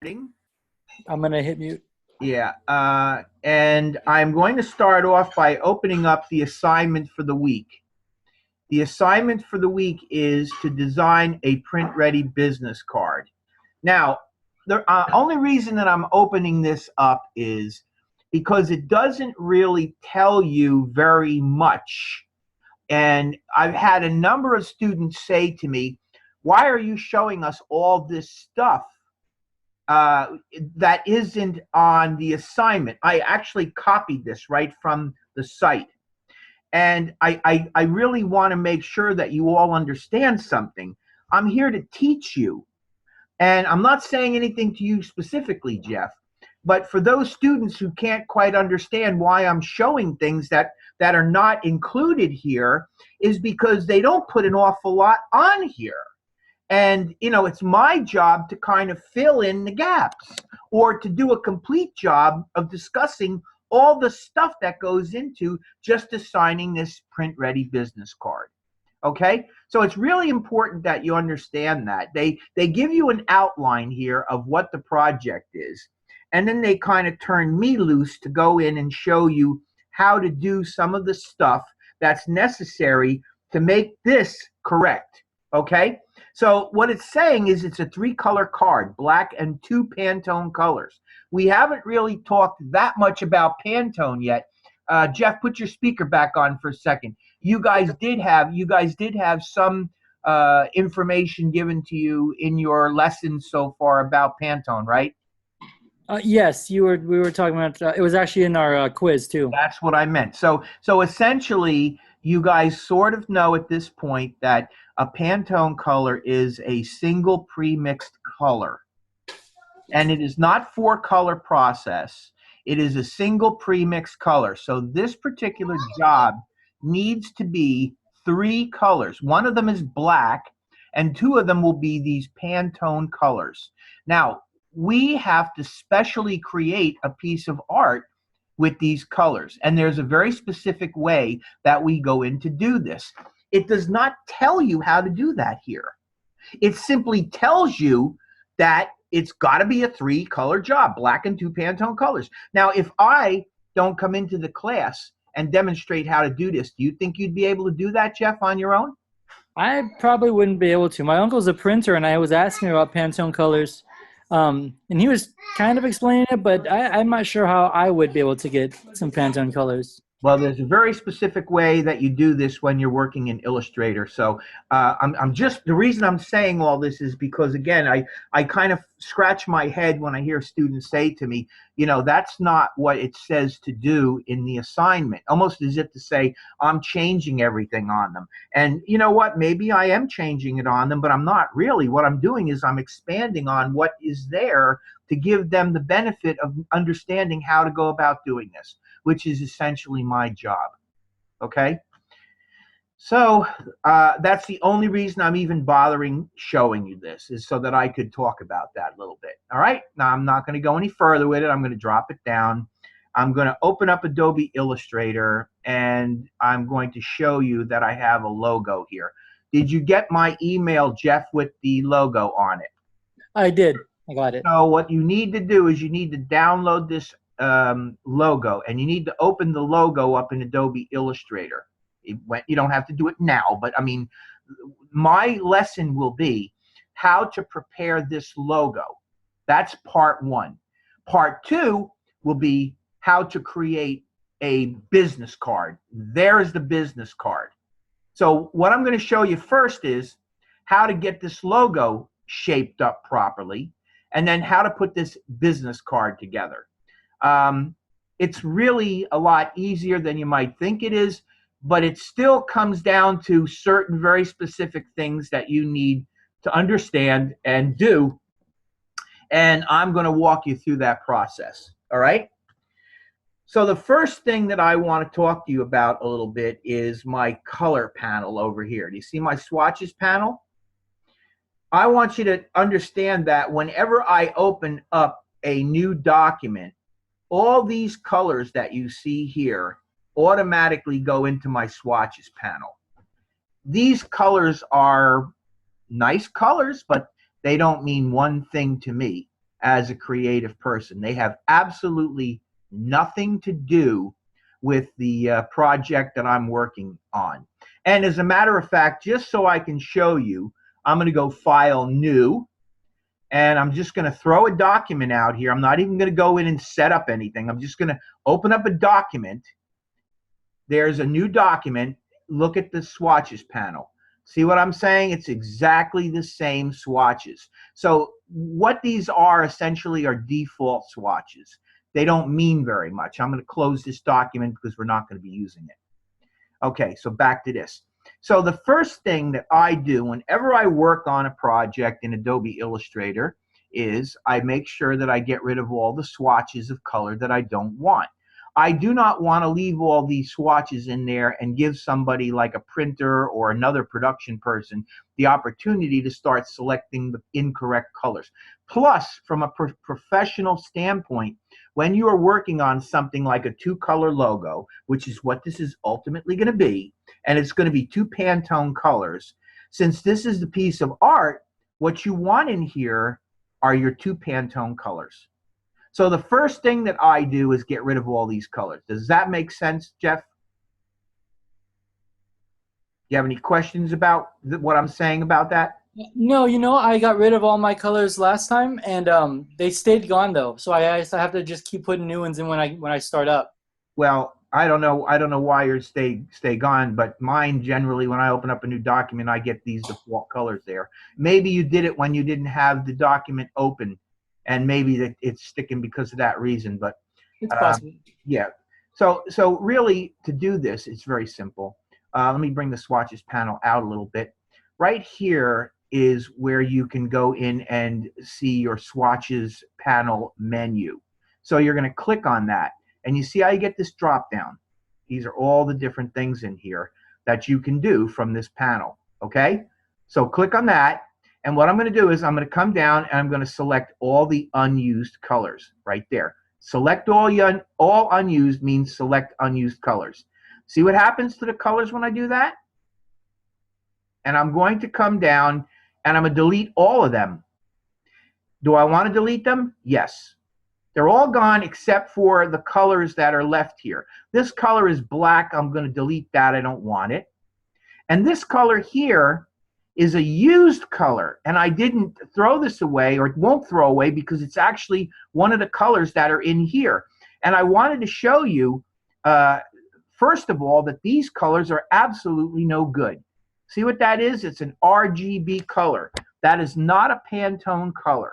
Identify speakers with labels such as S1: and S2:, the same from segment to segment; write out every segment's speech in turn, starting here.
S1: Recording.
S2: I'm gonna hit mute.
S1: Yeah, and I'm going to start off by opening up the assignment for the week. The assignment for the week is to design a print-ready business card. Now, the only reason that I'm opening this up is because it doesn't really tell you very much. And I've had a number of students say to me, why are you showing us all this stuff uh, that isn't on the assignment? I actually copied this right from the site. And I really want to make sure that you all understand something. I'm here to teach you. And I'm not saying anything to you specifically, Jeff, but for those students who can't quite understand why I'm showing things that are not included here is because they don't put an awful lot on here. And, it's my job to kind of fill in the gaps or to do a complete job of discussing all the stuff that goes into just assigning this print ready business card. Okay, so it's really important that you understand that they give you an outline here of what the project is, and then they kind of turn me loose to go in and show you how to do some of the stuff that's necessary to make this correct. Okay, so what it's saying is it's a 3-color card, black and 2 Pantone colors. We haven't really talked that much about Pantone yet. Jeff, put your speaker back on for a second. You guys did have some information given to you in your lessons so far about Pantone, right?
S2: Yes, we were talking about. It was actually in our quiz too.
S1: That's what I meant. So essentially, you guys sort of know at this point that a Pantone color is a single pre-mixed color, and it is not 4-color process. It is a single pre-mixed color. So this particular job needs to be 3 colors. One of them is black, and 2 of them will be these Pantone colors. Now, we have to specially create a piece of art with these colors, and there's a very specific way that we go in to do this. It does not tell you how to do that here. It simply tells you that it's got to be a 3-color job, black and 2 Pantone colors. Now, if I don't come into the class and demonstrate how to do this, do you think you'd be able to do that, Jeff, on your own?
S2: I probably wouldn't be able to. My uncle's a printer, and I was asking about Pantone colors, and he was kind of explaining it, but I'm not sure how I would be able to get some Pantone colors.
S1: Well, there's a very specific way that you do this when you're working in Illustrator. So I'm just, the reason I'm saying all this is because, again, I kind of scratch my head when I hear students say to me, that's not what it says to do in the assignment, almost as if to say, I'm changing everything on them. And you know what? Maybe I am changing it on them, but I'm not really. What I'm doing is I'm expanding on what is there to give them the benefit of understanding how to go about doing this, which is essentially my job. Okay? So that's the only reason I'm even bothering showing you this, is so that I could talk about that a little bit. All right? Now, I'm not going to go any further with it. I'm going to drop it down. I'm going to open up Adobe Illustrator, and I'm going to show you that I have a logo here. Did you get my email, Jeff, with the logo on it?
S2: I did. I got it.
S1: So what you need to do is you need to download this logo, and you need to open the logo up in Adobe Illustrator. You don't have to do it now, but I mean, my lesson will be how to prepare this logo. That's part 1. Part 2 will be how to create a business card. There's the business card. So what I'm going to show you first is how to get this logo shaped up properly, and then how to put this business card together. It's really a lot easier than you might think it is, but it still comes down to certain very specific things that you need to understand and do. And I'm going to walk you through that process. All right? So the first thing that I want to talk to you about a little bit is my color panel over here. Do you see my swatches panel? I want you to understand that whenever I open up a new document, all these colors that you see here automatically go into my swatches panel. These colors are nice colors, but they don't mean one thing to me. as a creative person. They have absolutely nothing to do with the project that I'm working on. And as a matter of fact, just so I can show you, I'm going to go File, New, and I'm just going to throw a document out here. I'm not even going to go in and set up anything. I'm just going to open up a document. There's a new document. Look at the swatches panel. See what I'm saying? It's exactly the same swatches. So what these are essentially are default swatches. They don't mean very much. I'm going to close this document because we're not going to be using it. Okay, so back to this. So the first thing that I do whenever I work on a project in Adobe Illustrator is I make sure that I get rid of all the swatches of color that I don't want. I do not want to leave all these swatches in there and give somebody like a printer or another production person the opportunity to start selecting the incorrect colors. Plus, from a professional standpoint, when you are working on something like a two-color logo, which is what this is ultimately going to be, and it's going to be two Pantone colors, since this is the piece of art, what you want in here are your two Pantone colors. So the first thing that I do is get rid of all these colors. Does that make sense, Jeff? You have any questions about what I'm saying about that?
S2: No, I got rid of all my colors last time, and they stayed gone though. So I have to just keep putting new ones in when I start up.
S1: Well, I don't know. I don't know why yours stay gone, but mine generally, when I open up a new document, I get these default colors there. Maybe you did it when you didn't have the document open, and maybe that it's sticking because of that reason. But
S2: It's possible.
S1: yeah. So really, to do this, it's very simple. Let me bring the swatches panel out a little bit. Right here is where you can go in and see your swatches panel menu. So you're going to click on that. And you see how you get this drop down. These are all the different things in here that you can do from this panel, okay? So click on that, and what I'm going to do is I'm going to come down and I'm going to select all the unused colors right there. Select all unused means select unused colors. See what happens to the colors when I do that? And I'm going to come down and I'm going to delete all of them. Do I want to delete them? Yes. They're all gone except for the colors that are left here. This color is black. I'm going to delete that. I don't want it. And this color here is a used color. And I didn't throw this away, or won't throw away, because it's actually one of the colors that are in here. And I wanted to show you, first of all, that these colors are absolutely no good. See what that is? It's an RGB color. That is not a Pantone color.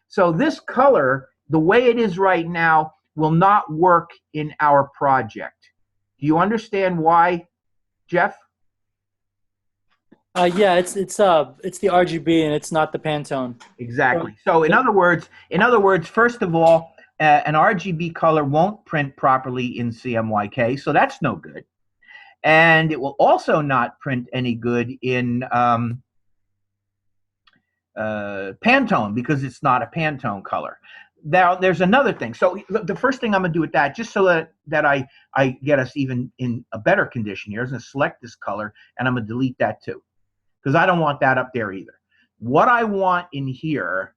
S1: So this color, the way it is right now, will not work in our project. Do you understand why, Jeff?
S2: Yeah, it's the RGB and it's not the Pantone.
S1: Exactly. So in other words, first of all, an RGB color won't print properly in CMYK, so that's no good. And it will also not print any good in Pantone, because it's not a Pantone color. Now, there's another thing. So the first thing I'm going to do with that, just so that I get us even in a better condition here, is going to select this color, and I'm going to delete that too, because I don't want that up there either. What I want in here,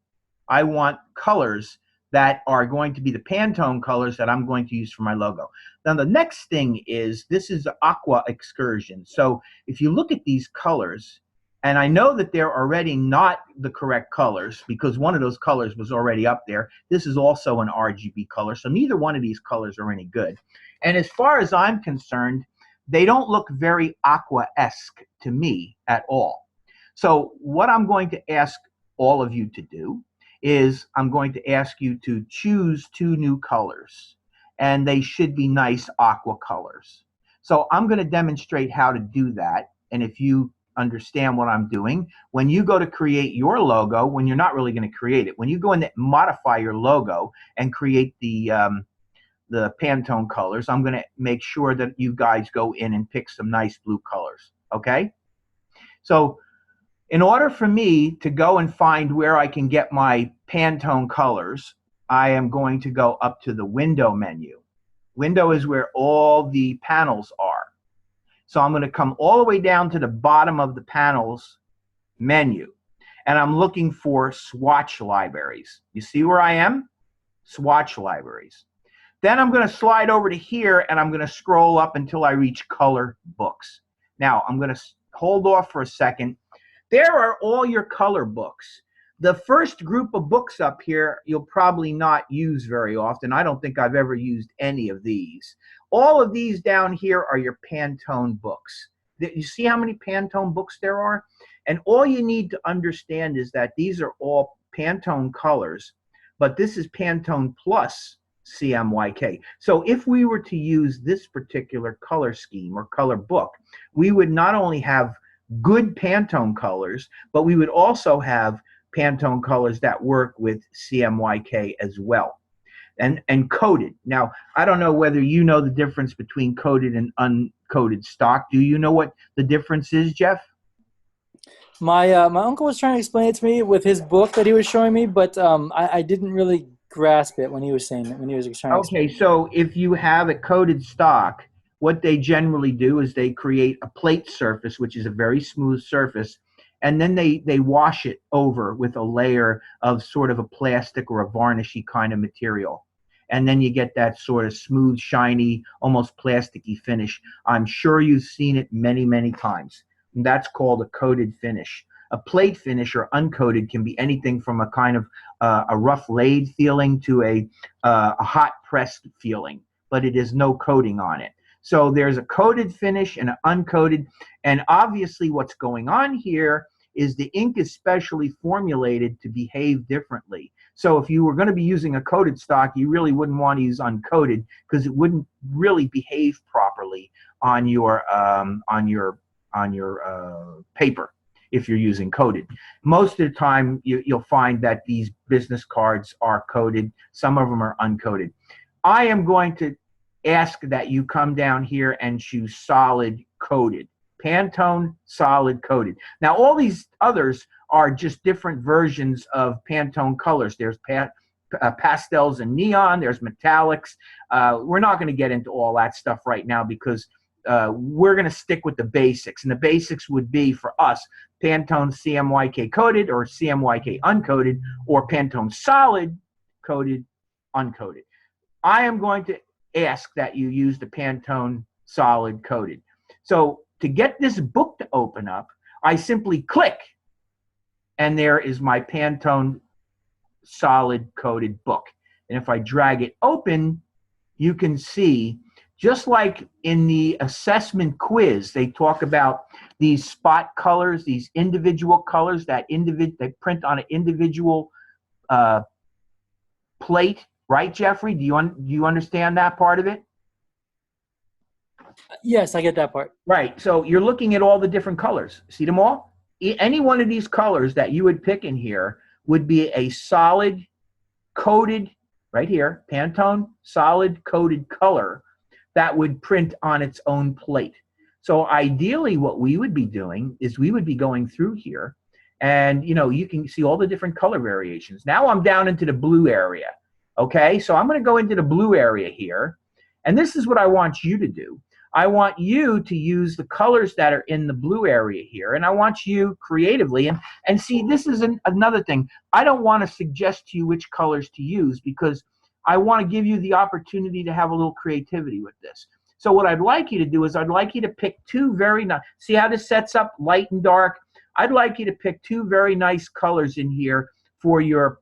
S1: I want colors that are going to be the Pantone colors that I'm going to use for my logo. Now, the next thing is, this is Aqua Excursion. So if you look at these colors, and I know that they're already not the correct colors because one of those colors was already up there. This is also an RGB color, so neither one of these colors are any good. And as far as I'm concerned, they don't look very aqua-esque to me at all. So what I'm going to ask all of you to do is I'm going to ask you to choose two new colors, and they should be nice aqua colors. So I'm going to demonstrate how to do that, and if you understand what I'm doing, when you go to create your logo, when you're not really going to create it, when you go in and modify your logo and create the Pantone colors, I'm going to make sure that you guys go in and pick some nice blue colors, okay? So in order for me to go and find where I can get my Pantone colors, I am going to go up to the window menu. Window is where all the panels are. So I'm going to come all the way down to the bottom of the panels menu. and I'm looking for swatch libraries. You see where I am? Swatch libraries. Then I'm going to slide over to here, and I'm going to scroll up until I reach color books. Now, I'm going to hold off for a second. There are all your color books. The first group of books up here, you'll probably not use very often. I don't think I've ever used any of these. All of these down here are your Pantone books. You see how many Pantone books there are? And all you need to understand is that these are all Pantone colors, but this is Pantone Plus CMYK. So if we were to use this particular color scheme or color book, we would not only have good Pantone colors, but we would also have Pantone colors that work with CMYK as well. And coded. Now, I don't know whether you know the difference between coded and uncoated stock. Do you know what the difference is, Jeff?
S2: My uncle was trying to explain it to me with his book that he was showing me, but I didn't really grasp it when he was saying it, when he was trying to explain
S1: Okay, so if you have a coated stock, what they generally do is they create a plate surface, which is a very smooth surface, and then they wash it over with a layer of sort of a plastic or a varnishy kind of material. And then you get that sort of smooth, shiny, almost plasticky finish. I'm sure you've seen it many, many times. And that's called a coated finish. A plate finish or uncoated can be anything from a kind of a rough laid feeling to a hot pressed feeling, but it is no coating on it. So there's a coated finish and an uncoated, and obviously what's going on here is the ink is specially formulated to behave differently. So if you were going to be using a coated stock, you really wouldn't want to use uncoated because it wouldn't really behave properly on your paper if you're using coated. Most of the time, you'll find that these business cards are coated. Some of them are uncoated. I am going to ask that you come down here and choose solid coated. Pantone solid coated. Now, all these others are just different versions of Pantone colors. There's pastels and neon. There's metallics. We're not going to get into all that stuff right now because we're going to stick with the basics. And the basics would be, for us, Pantone CMYK coated or CMYK uncoated, or Pantone solid coated, uncoated. I am going to ask that you use the Pantone solid coated. So to get this book to open up, I simply click, and there is my Pantone solid coated book. And if I drag it open, you can see, just like in the assessment quiz, they talk about these spot colors, these individual colors that they print on an individual plate, right, Jeffrey? Do you understand that part of it?
S2: Yes, I get that part.
S1: Right. So you're looking at all the different colors. See them all? Any one of these colors that you would pick in here would be a solid coated, right here, Pantone solid coated color that would print on its own plate. So ideally what we would be doing is we would be going through here, and you can see all the different color variations. Now I'm down into the blue area. Okay, so I'm going to go into the blue area here, and this is what I want you to do. I want you to use the colors that are in the blue area here, and I want you creatively, and see, this is another thing. I don't want to suggest to you which colors to use because I want to give you the opportunity to have a little creativity with this. So what I'd like you to do is I'd like you to pick two very nice, see how this sets up light and dark? I'd like you to pick two very nice colors in here for your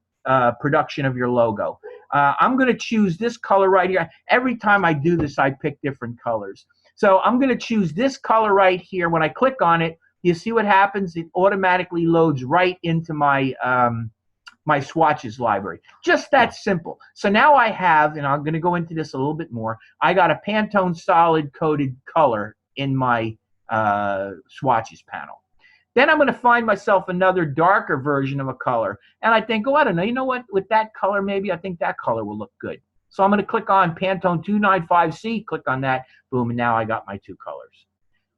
S1: production of your logo. I'm going to choose this color right here. Every time I do this, I pick different colors. So I'm going to choose this color right here. When I click on it, you see what happens? It automatically loads right into my my swatches library. Just that simple. So now I have, and I'm going to go into this a little bit more, I got a Pantone solid coated color in my swatches panel. Then I'm going to find myself another darker version of a color. And I think, oh, I don't know, you know what? With that color, maybe I think that color will look good. So I'm going to click on Pantone 295C, click on that, boom, and now I got my two colors.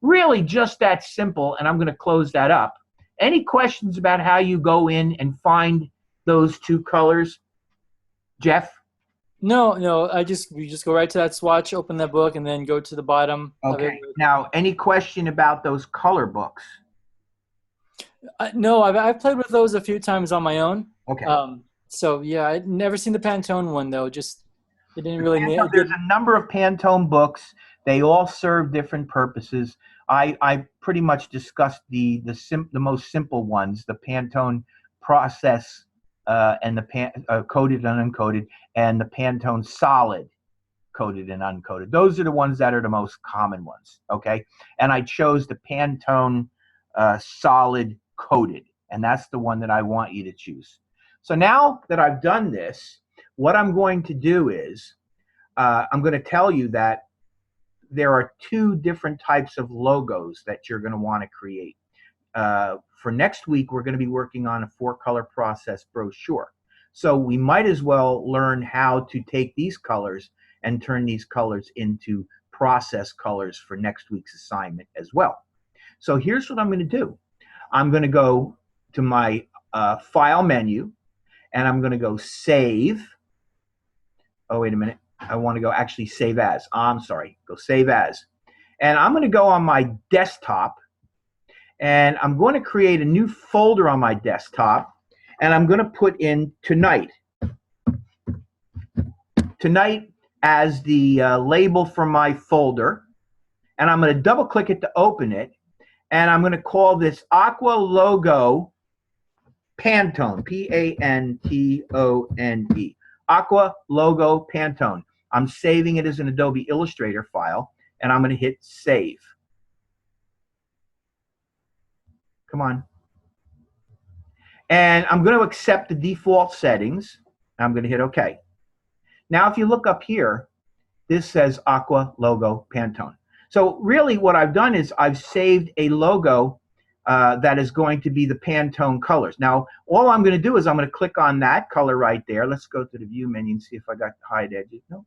S1: Really just that simple, and I'm going to close that up. Any questions about how you go in and find those two colors, Jeff?
S2: No, you just go right to that swatch, open that book, and then go to the bottom of it.
S1: Okay. Now, any question about those color books?
S2: No, I've played with those a few times on my own.
S1: Okay.
S2: So yeah, I'd never seen the Pantone one though. Just it didn't really
S1: Pantone,
S2: it
S1: there's
S2: didn't.
S1: a number of Pantone books. They all serve different purposes. I pretty much discussed the most simple ones, the Pantone process and the coated and uncoated, and the Pantone solid coated and uncoated. Those are the ones that are the most common ones. Okay, and I chose the Pantone solid coated, and that's the one that I want you to choose. So now that I've done this, what I'm going to do is I'm going to tell you that there are two different types of logos that you're going to want to create. For next week, we're going to be working on a 4-color process brochure. So we might as well learn how to take these colors and turn these colors into process colors for next week's assignment as well. So here's what I'm going to do. I'm going to go to my file menu, and I'm going to go save. Oh, wait a minute. I want to go actually save as. I'm sorry. Go save as. And I'm going to go on my desktop, and I'm going to create a new folder on my desktop, and I'm going to put in tonight. Tonight as the label for my folder, and I'm going to double click it to open it, and I'm going to call this Aqua Logo Pantone, Pantone, Aqua Logo Pantone. I'm saving it as an Adobe Illustrator file, and I'm going to hit save. Come on. And I'm going to accept the default settings. I'm going to hit OK. Now, if you look up here, this says Aqua Logo Pantone. So really what I've done is I've saved a logo that is going to be the Pantone colors. Now, all I'm going to do is I'm going to click on that color right there. Let's go to the view menu and see if I got hide edges. No,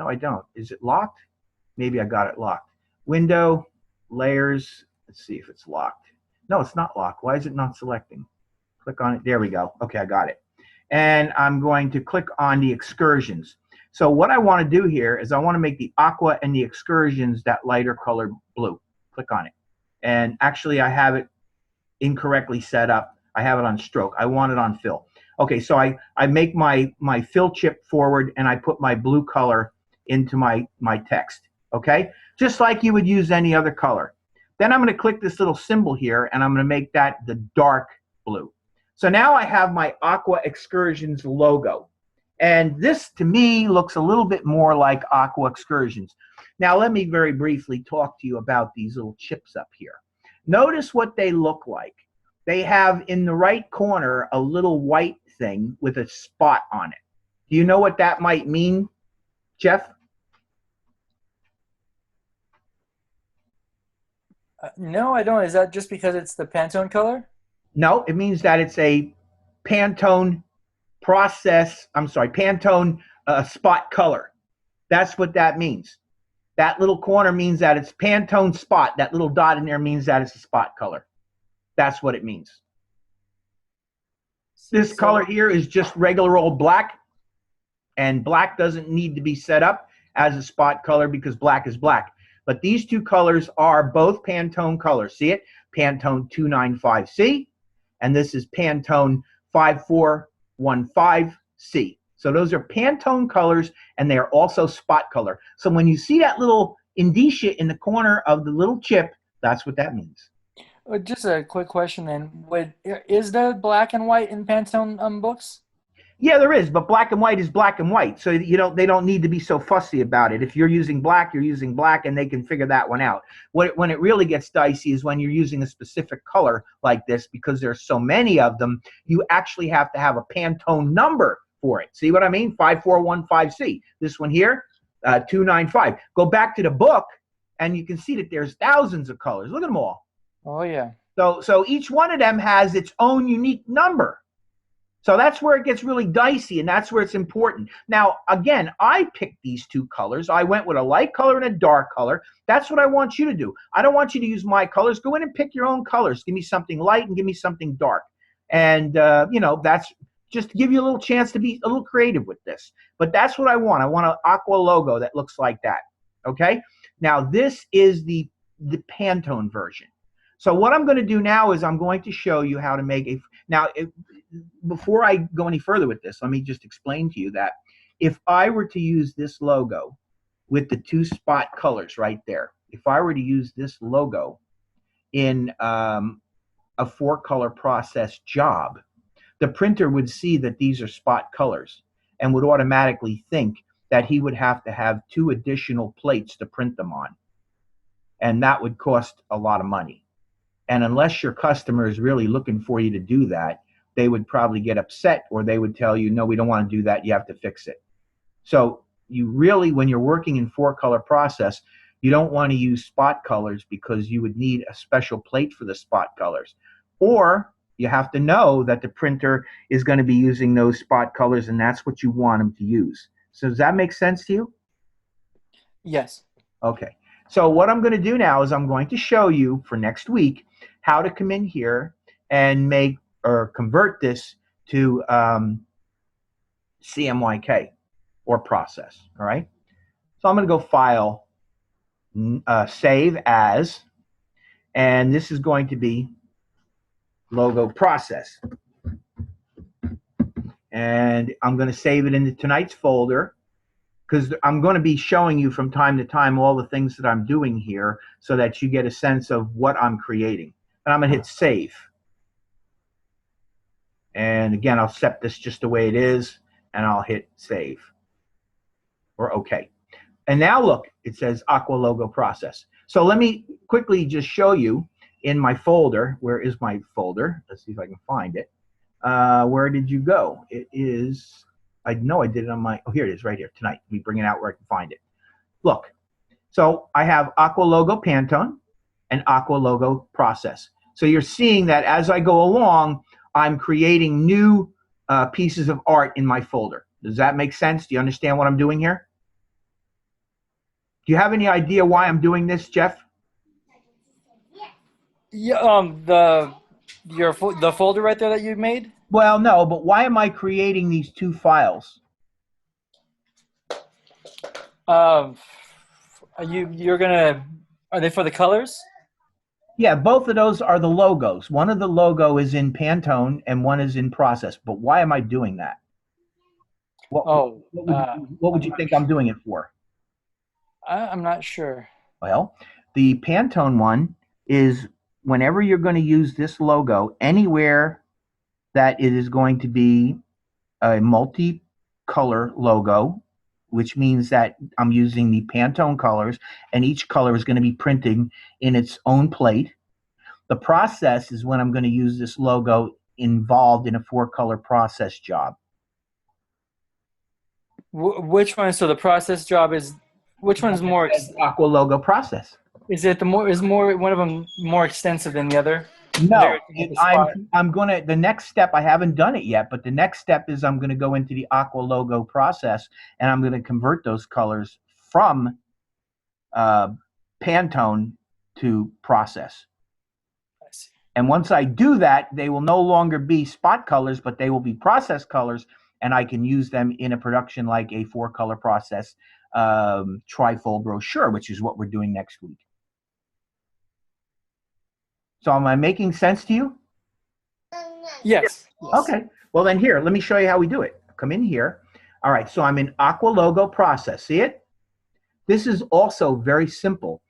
S1: I don't. Is it locked? Maybe I got it locked. Window, layers. Let's see if it's locked. No, it's not locked. Why is it not selecting? Click on it. There we go. Okay, I got it. And I'm going to click on the excursions. So what I want to do here is I want to make the aqua and the excursions that lighter colored blue. Click on it. And actually, I have it incorrectly set up. I have it on stroke. I want it on fill. Okay, so I make my fill chip forward, and I put my blue color into my text. Okay, just like you would use any other color. Then I'm going to click this little symbol here, and I'm going to make that the dark blue. So now I have my Aqua Excursions logo. And this, to me, looks a little bit more like Aqua Excursions. Now, let me very briefly talk to you about these little chips up here. Notice what they look like. They have in the right corner a little white thing with a spot on it. Do you know what that might mean, Jeff?
S2: No, I don't. Is that just because it's the Pantone color?
S1: No, it means that it's a Pantone Pantone spot color. That's what that means. That little corner means that it's Pantone spot. That little dot in there means that it's a spot color. That's what it means. This color here is just regular old black, and black doesn't need to be set up as a spot color because black is black. But these two colors are both Pantone colors. See it? Pantone 295C, and this is Pantone 5415C. So those are Pantone colors, and they are also spot color. So when you see that little indicia in the corner of the little chip, that's what that means.
S2: Just a quick question then. Is there black and white in Pantone books?
S1: Yeah, there is, but black and white is black and white. So they don't need to be so fussy about it. If you're using black, you're using black, and they can figure that one out. When it really gets dicey is when you're using a specific color like this, because there's so many of them, you actually have to have a Pantone number for it. See what I mean? 5415C. This one here, 295. Go back to the book, and you can see that there's thousands of colors. Look at them all.
S2: Oh, yeah.
S1: So each one of them has its own unique number. So that's where it gets really dicey, and that's where it's important. Now, again, I picked these two colors. I went with a light color and a dark color. That's what I want you to do. I don't want you to use my colors. Go in and pick your own colors. Give me something light and give me something dark. And, that's just to give you a little chance to be a little creative with this. But that's what I want. I want an aqua logo that looks like that. Okay? Now, this is the Pantone version. So what I'm going to do now is I'm going to show you how to make a, now, before I go any further with this, let me just explain to you that if I were to use this logo with the two spot colors right there, if I were to use this logo in a 4-color process job, the printer would see that these are spot colors and would automatically think that he would have to have 2 additional plates to print them on. And that would cost a lot of money. And unless your customer is really looking for you to do that, they would probably get upset, or they would tell you, no, we don't want to do that. You have to fix it. So you really, when you're working in 4-color process, you don't want to use spot colors because you would need a special plate for the spot colors. Or you have to know that the printer is going to be using those spot colors, and that's what you want them to use. So does that make sense to you?
S2: Yes.
S1: Okay. So what I'm going to do now is I'm going to show you for next week how to come in here and make or convert this to CMYK or process. All right. So I'm going to go File, Save As, and this is going to be logo process. And I'm going to save it into tonight's folder because I'm going to be showing you from time to time all the things that I'm doing here so that you get a sense of what I'm creating. And I'm going to hit Save. And again, I'll set this just the way it is, and I'll hit Save or OK. And now look, it says Aqua Logo Process. So let me quickly just show you in my folder. Where is my folder? Let's see if I can find it. Where did you go? It is, I know I did it on my, oh, here it is right here tonight. Let me bring it out where I can find it. Look, so I have Aqua Logo Pantone and Aqua Logo Process. So you're seeing that as I go along, I'm creating new pieces of art in my folder. Does that make sense? Do you understand what I'm doing here? Do you have any idea why I'm doing this, Jeff?
S2: Yeah. The folder right there that you made.
S1: Well, no, but why am I creating these 2 files?
S2: You're gonna. Are they for the colors?
S1: Yeah, both of those are the logos. One of the logo is in Pantone and one is in process. But why am I doing that? What,
S2: Oh,
S1: what would you think I'm doing it for?
S2: I'm not sure.
S1: Well, the Pantone one is whenever you're going to use this logo, anywhere that it is going to be a multi-color logo, which means that I'm using the Pantone colors, and each color is going to be printing in its own plate. The process is when I'm going to use this logo involved in a 4-color process job.
S2: Which one? So the process job is which one's more?
S1: Aqua Logo Process.
S2: Is it the more? Is more one of them more extensive than the other?
S1: No, I'm gonna, the next step, I haven't done it yet, but the next step is I'm gonna go into the Aqua Logo Process and I'm gonna convert those colors from Pantone to process.
S2: I see.
S1: And once I do that, they will no longer be spot colors, but they will be process colors, and I can use them in a production like a 4-color process trifold brochure, which is what we're doing next week. So am I making sense to you?
S2: Yes.
S1: Okay. Well, then here, let me show you how we do it. Come in here. All right. So I'm in Aqua Logo Process. See it? This is also very simple.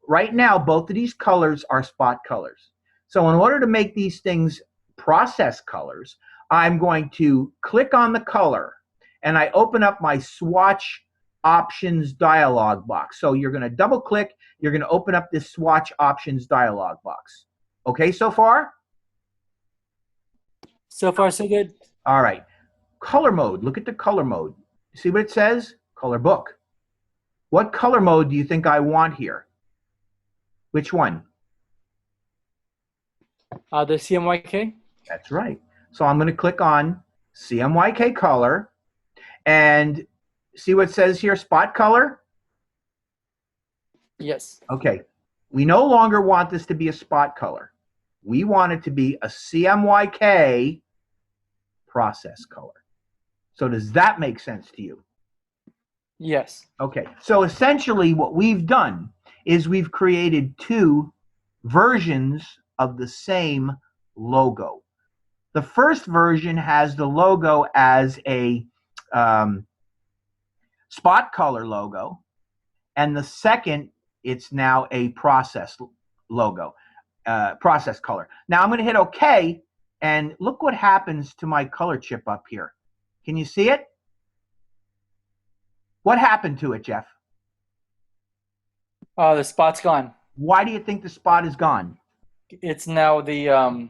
S1: Right now, both of these colors are spot colors. So in order to make these things process colors, I'm going to click on the color and I open up my swatch options dialog box. So you're going to double click, you're going to open up this swatch options dialog box. Okay, so far?
S2: So far, so good.
S1: All right. Color mode. Look at the color mode. See what it says? Color book. What color mode do you think I want here? Which one?
S2: The CMYK.
S1: That's right. So I'm going to click on CMYK color and see what it says here, spot color?
S2: Yes.
S1: Okay. We no longer want this to be a spot color. We want it to be a CMYK process color. So does that make sense to you?
S2: Yes.
S1: Okay. So essentially what we've done is we've created 2 versions of the same logo. The first version has the logo as a spot color logo, and the second, it's now a process logo, process color. Now I'm going to hit OK, and look what happens to my color chip up here. Can you see it? What happened to it, Jeff?
S2: Oh, the spot's gone.
S1: Why do you think the spot is gone?
S2: It's now the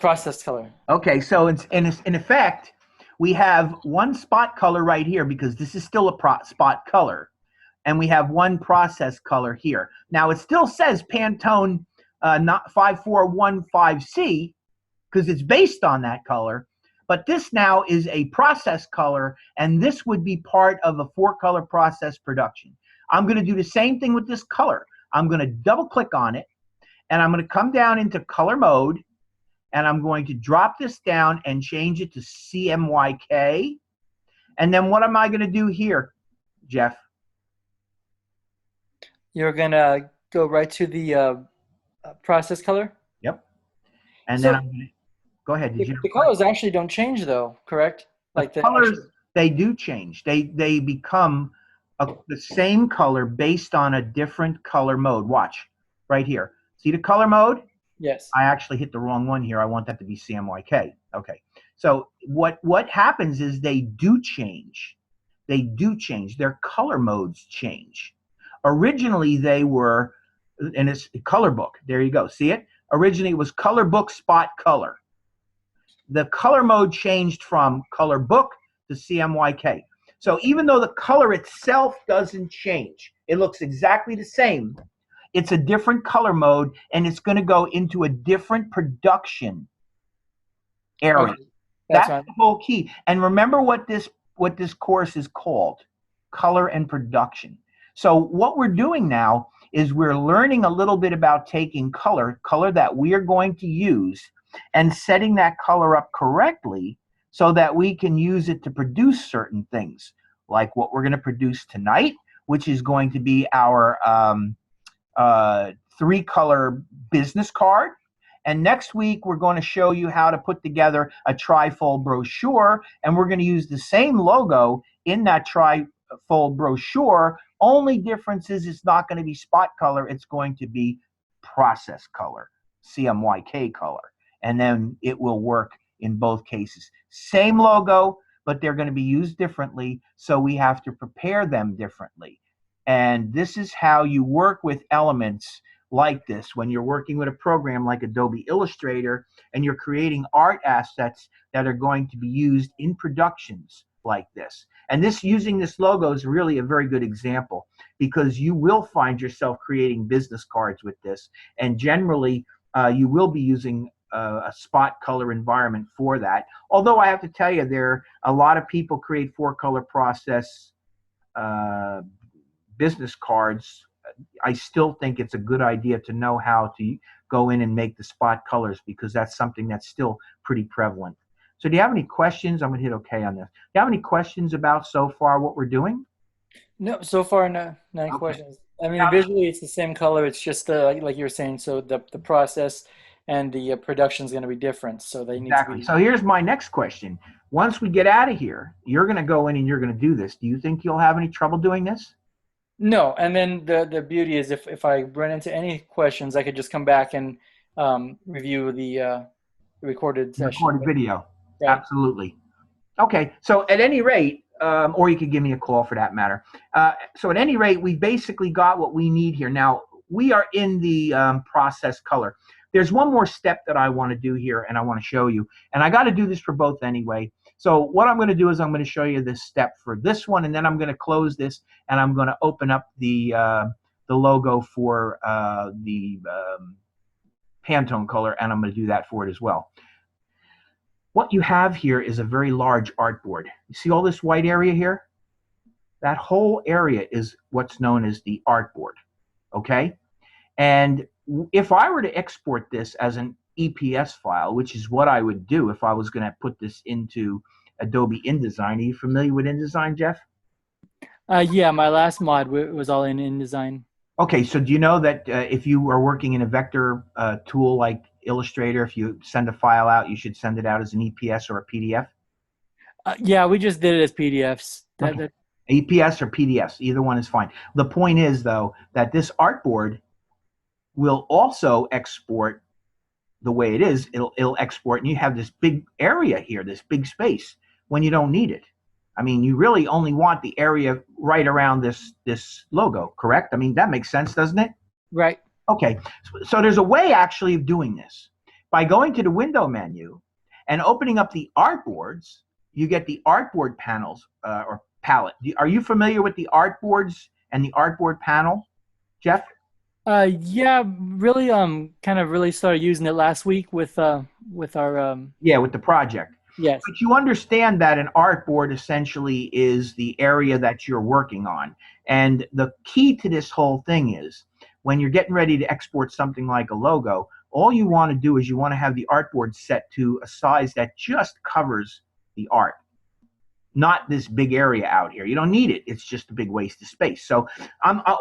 S2: processed color.
S1: Okay, so in effect, we have one spot color right here because this is still a spot color, and we have one process color here. Now it still says Pantone 5415C because it's based on that color, but this now is a process color, and this would be part of a 4-color process production. I'm going to do the same thing with this color. I'm going to double click on it, and I'm going to come down into color mode, and I'm going to drop this down and change it to CMYK. And then what am I going to do here, Jeff?
S2: You're gonna go right to the process color.
S1: Yep. And then
S2: So
S1: I'm going to go ahead. Did you have
S2: the
S1: a question?
S2: colors actually don't change though, correct? Like
S1: The
S2: the
S1: colors,
S2: actual,
S1: they do change. They become the same color based on a different color mode. Watch right here. See the color mode?
S2: yes.
S1: I actually hit the wrong one here. I want that to be CMYK. Okay. So what happens is they do change. They do change. Their color modes change. Originally they were, and it's color book. There you go. See it? Originally it was color book spot color. The color mode changed from color book to CMYK. So even though the color itself doesn't change, it looks exactly the same. It's a different color mode, and it's going to go into a different production area.
S2: Okay, that's
S1: That's
S2: fine.
S1: the whole key. And remember what this course is called: color and production. So what we're doing now is we're learning a little bit about taking color that we are going to use, and setting that color up correctly so that we can use it to produce certain things, like what we're going to produce tonight, which is going to be our 3-color business card. And next week, we're going to show you how to put together a trifold brochure, and we're going to use the same logo in that trifold brochure. Only difference is it's not going to be spot color, it's going to be process color, CMYK color. And then it will work in both cases. Same logo, but they're going to be used differently, so we have to prepare them differently. And this is how you work with elements like this when you're working with a program like Adobe Illustrator and you're creating art assets that are going to be used in productions like this. And using this logo is really a very good example, because you will find yourself creating business cards with this, and generally you will be using a spot color environment for that. Although I have to tell you, a lot of people create 4-color process business cards. I still think it's a good idea to know how to go in and make the spot colors, because that's something that's still pretty prevalent. So do you have any questions? I'm going to hit OK on this. Do you have any questions about so far what we're doing?
S2: No, so far none
S1: Okay.
S2: questions. I mean,
S1: Now,
S2: visually it's the same color. It's just like you were saying. So the process and the production is going to be different. So they need to
S1: exactly.
S2: be.
S1: So here's my next question. Once we get out of here, you're going to go in and you're going to do this. Do you think you'll have any trouble doing this?
S2: No, and then the beauty is if I run into any questions, I could just come back and review the recorded session.
S1: Recorded video.
S2: Right.
S1: Absolutely. Okay, so at any rate, or you could give me a call for that matter. So at any rate, we basically got what we need here. Now, we are in the process color. There's one more step that I want to do here, and I want to show you. And I got to do this for both anyway. So what I'm going to do is I'm going to show you this step for this one, and then I'm going to close this, and I'm going to open up the logo for the Pantone color, and I'm going to do that for it as well. What you have here is a very large artboard. You see all this white area here? That whole area is what's known as the artboard, okay? And if I were to export this as an EPS file, which is what I would do if I was going to put this into Adobe InDesign. Are you familiar with InDesign, Jeff?
S2: Yeah, my last mod was all in InDesign.
S1: Okay, so do you know that if you are working in a vector tool like Illustrator, if you send a file out, you should send it out as an EPS or a PDF?
S2: Yeah, we just did it as PDFs.
S1: Okay. EPS or PDFs, either one is fine. The point is, though, that this artboard will also export the way it is. It'll export, and you have this big area here, this big space, when you don't need it. I mean, you really only want the area right around this logo, correct? I mean, that makes sense, doesn't it?
S2: Right.
S1: Okay, so there's a way actually of doing this. By going to the window menu and opening up the artboards, you get the artboard panels or palette. Are you familiar with the artboards and the artboard panel, Jeff?
S2: Yeah, really kind of really started using it last week with our
S1: Yeah, with the project.
S2: yes.
S1: But you understand that an artboard essentially is the area that you're working on. And the key to this whole thing is when you're getting ready to export something like a logo, all you want to do is you want to have the artboard set to a size that just covers the art, not this big area out here. You don't need it. It's just a big waste of space. So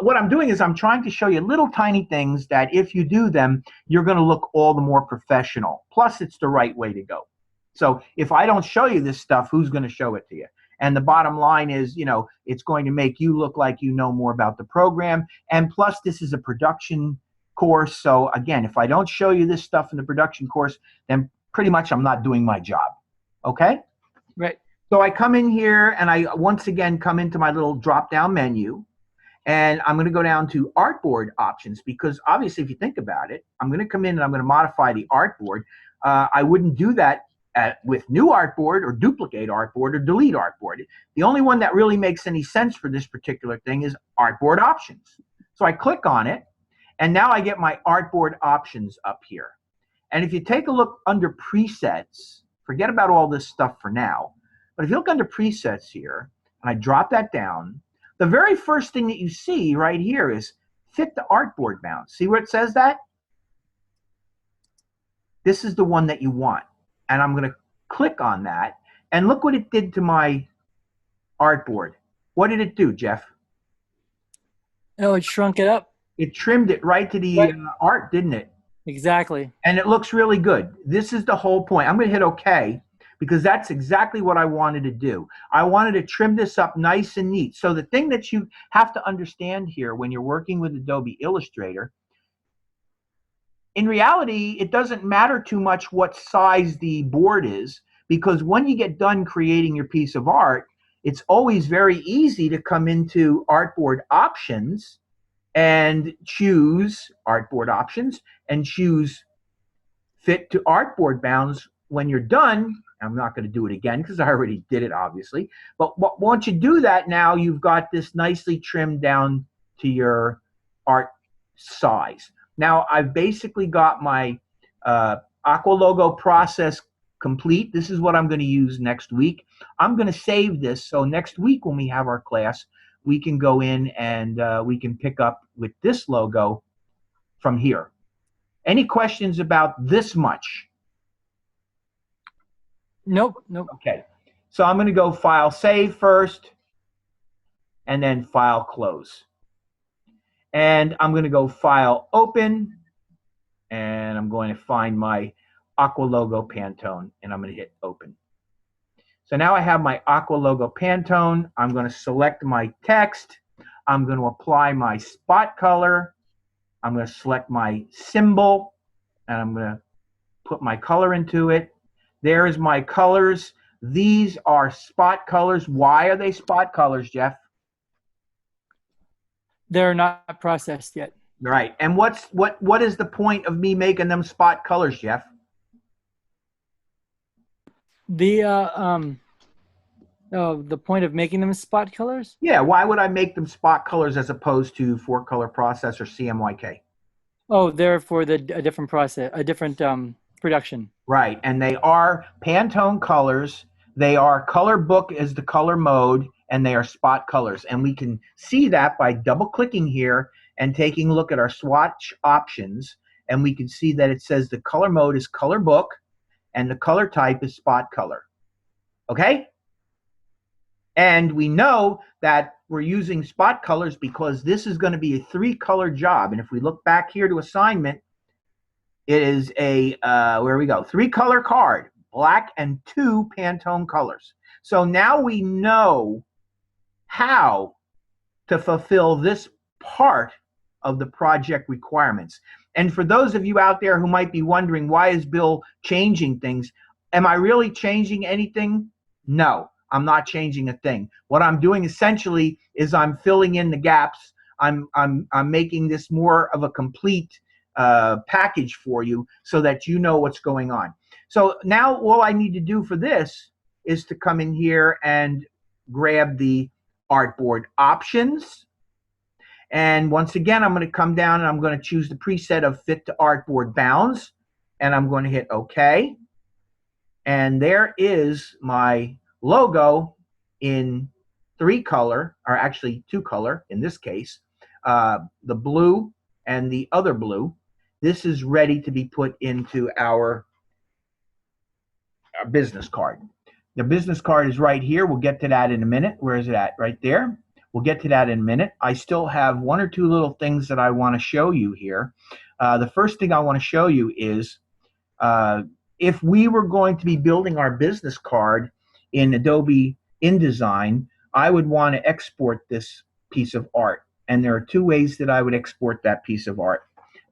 S1: what I'm doing is I'm trying to show you little tiny things that if you do them, you're going to look all the more professional. Plus, it's the right way to go. So if I don't show you this stuff, who's going to show it to you? And the bottom line is, it's going to make you look like you know more about the program. And plus, this is a production course. So again, if I don't show you this stuff in the production course, then pretty much I'm not doing my job. Okay?
S2: Right.
S1: So I come in here and I once again come into my little drop down menu and I'm going to go down to artboard options because obviously if you think about it, I'm going to come in and I'm going to modify the artboard. I wouldn't do that with new artboard or duplicate artboard or delete artboard. The only one that really makes any sense for this particular thing is artboard options. So I click on it and now I get my artboard options up here. And if you take a look under presets, forget about all this stuff for now. But if you look under presets here, and I drop that down, the very first thing that you see right here is fit the artboard bound. See where it says that? This is the one that you want. And I'm going to click on that. And look what it did to my artboard. What did it do, Jeff?
S2: Oh, it shrunk it up.
S1: It trimmed it right to the
S2: Right.
S1: art, didn't it?
S2: Exactly.
S1: And it looks really good. This is the whole point. I'm going to hit OK because that's exactly what I wanted to do. I wanted to trim this up nice and neat. So the thing that you have to understand here when you're working with Adobe Illustrator, in reality, it doesn't matter too much what size the board is because when you get done creating your piece of art, it's always very easy to come into artboard options and choose artboard options and choose fit to artboard bounds. When you're done, I'm not going to do it again because I already did it, obviously. But once you do that, now you've got this nicely trimmed down to your art size. Now I've basically got my Aqua logo process complete. This is what I'm going to use next week. I'm going to save this so next week when we have our class, we can go in and we can pick up with this logo from here. Any questions about this much?
S2: Nope. Nope.
S1: Okay. So I'm going to go File Save first, and then File Close. And I'm going to go File Open, and I'm going to find my Aqua logo Pantone, and I'm going to hit Open. So now I have my Aqua logo Pantone. I'm going to select my text. I'm going to apply my spot color. I'm going to select my symbol, and I'm going to put my color into it. There's my colors. These are spot colors. Why are they spot colors, Jeff?
S2: They're not processed yet.
S1: Right. And what is the point of me making them spot colors, Jeff?
S2: The the point of making them spot colors?
S1: Yeah, why would I make them spot colors as opposed to four color process or CMYK?
S2: Oh, they're for a different process, a different production.
S1: Right, and they are Pantone colors. They are color book as the color mode, and they are spot colors. And we can see that by double clicking here and taking a look at our swatch options. And we can see that it says the color mode is color book and the color type is spot color. Okay? And we know that we're using spot colors because this is going to be a 3-color job. And if we look back here to assignment, it is a, where we go, 3-color card, black and 2 Pantone colors. So now we know how to fulfill this part of the project requirements. And for those of you out there who might be wondering, why is Bill changing things? Am I really changing anything? No, I'm not changing a thing. What I'm doing essentially is I'm filling in the gaps. I'm making this more of a complete package for you so that you know what's going on. So now all I need to do for this is to come in here and grab the artboard options. And once again, I'm going to come down and I'm going to choose the preset of fit to artboard bounds. And I'm going to hit OK. And there is my logo in 3-color, or actually 2-color in this case, the blue and the other blue. This is ready to be put into our business card. The business card is right here. We'll get to that in a minute. Where is it at? Right there. We'll get to that in a minute. I still have 1 or 2 little things that I want to show you here. The first thing I want to show you is if we were going to be building our business card in Adobe InDesign, I would want to export this piece of art. And there are 2 ways that I would export that piece of art.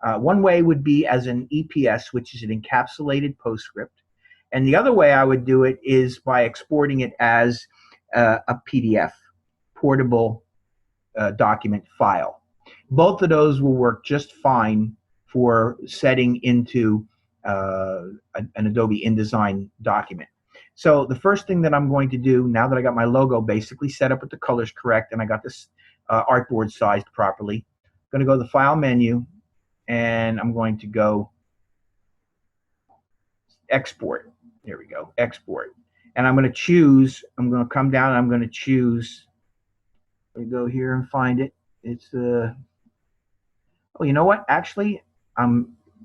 S1: One way would be as an EPS, which is an encapsulated PostScript. And the other way I would do it is by exporting it as a PDF, portable document file. Both of those will work just fine for setting into an Adobe InDesign document. So the first thing that I'm going to do, now that I got my logo basically set up with the colors correct and I got this artboard sized properly, I'm going to go to the File menu and I'm going to go Export. There we go, Export. And I'm going to choose, I'm going to come down and I'm going to choose, let me go here and find it. It's oh, you know what? Actually,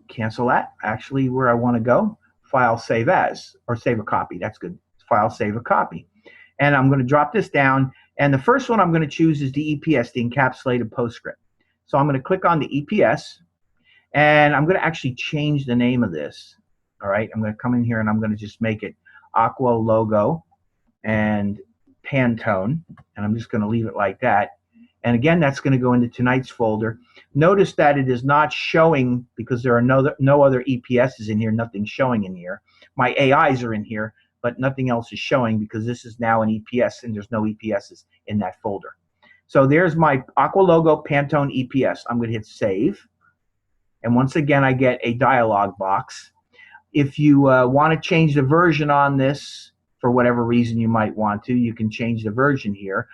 S1: cancel that. Actually, where I want to go, File, Save As, or Save a Copy. That's good. File, Save a Copy. And I'm going to drop this down. And the first one I'm going to choose is the EPS, the encapsulated PostScript. So I'm going to click on the EPS, and I'm going to actually change the name of this. All right, I'm going to come in here and I'm going to just make it Aqua Logo and Pantone, and I'm just going to leave it like that. And again, that's going to go into tonight's folder. Notice that it is not showing because there are no other EPSs in here, nothing showing in here. My AIs are in here, but nothing else is showing because this is now an EPS and there's no EPSs in that folder. So there's my Aqua Logo Pantone EPS. I'm going to hit Save. And once again, I get a dialog box. If you want to change the version on this, for whatever reason you might want to, you can change the version here.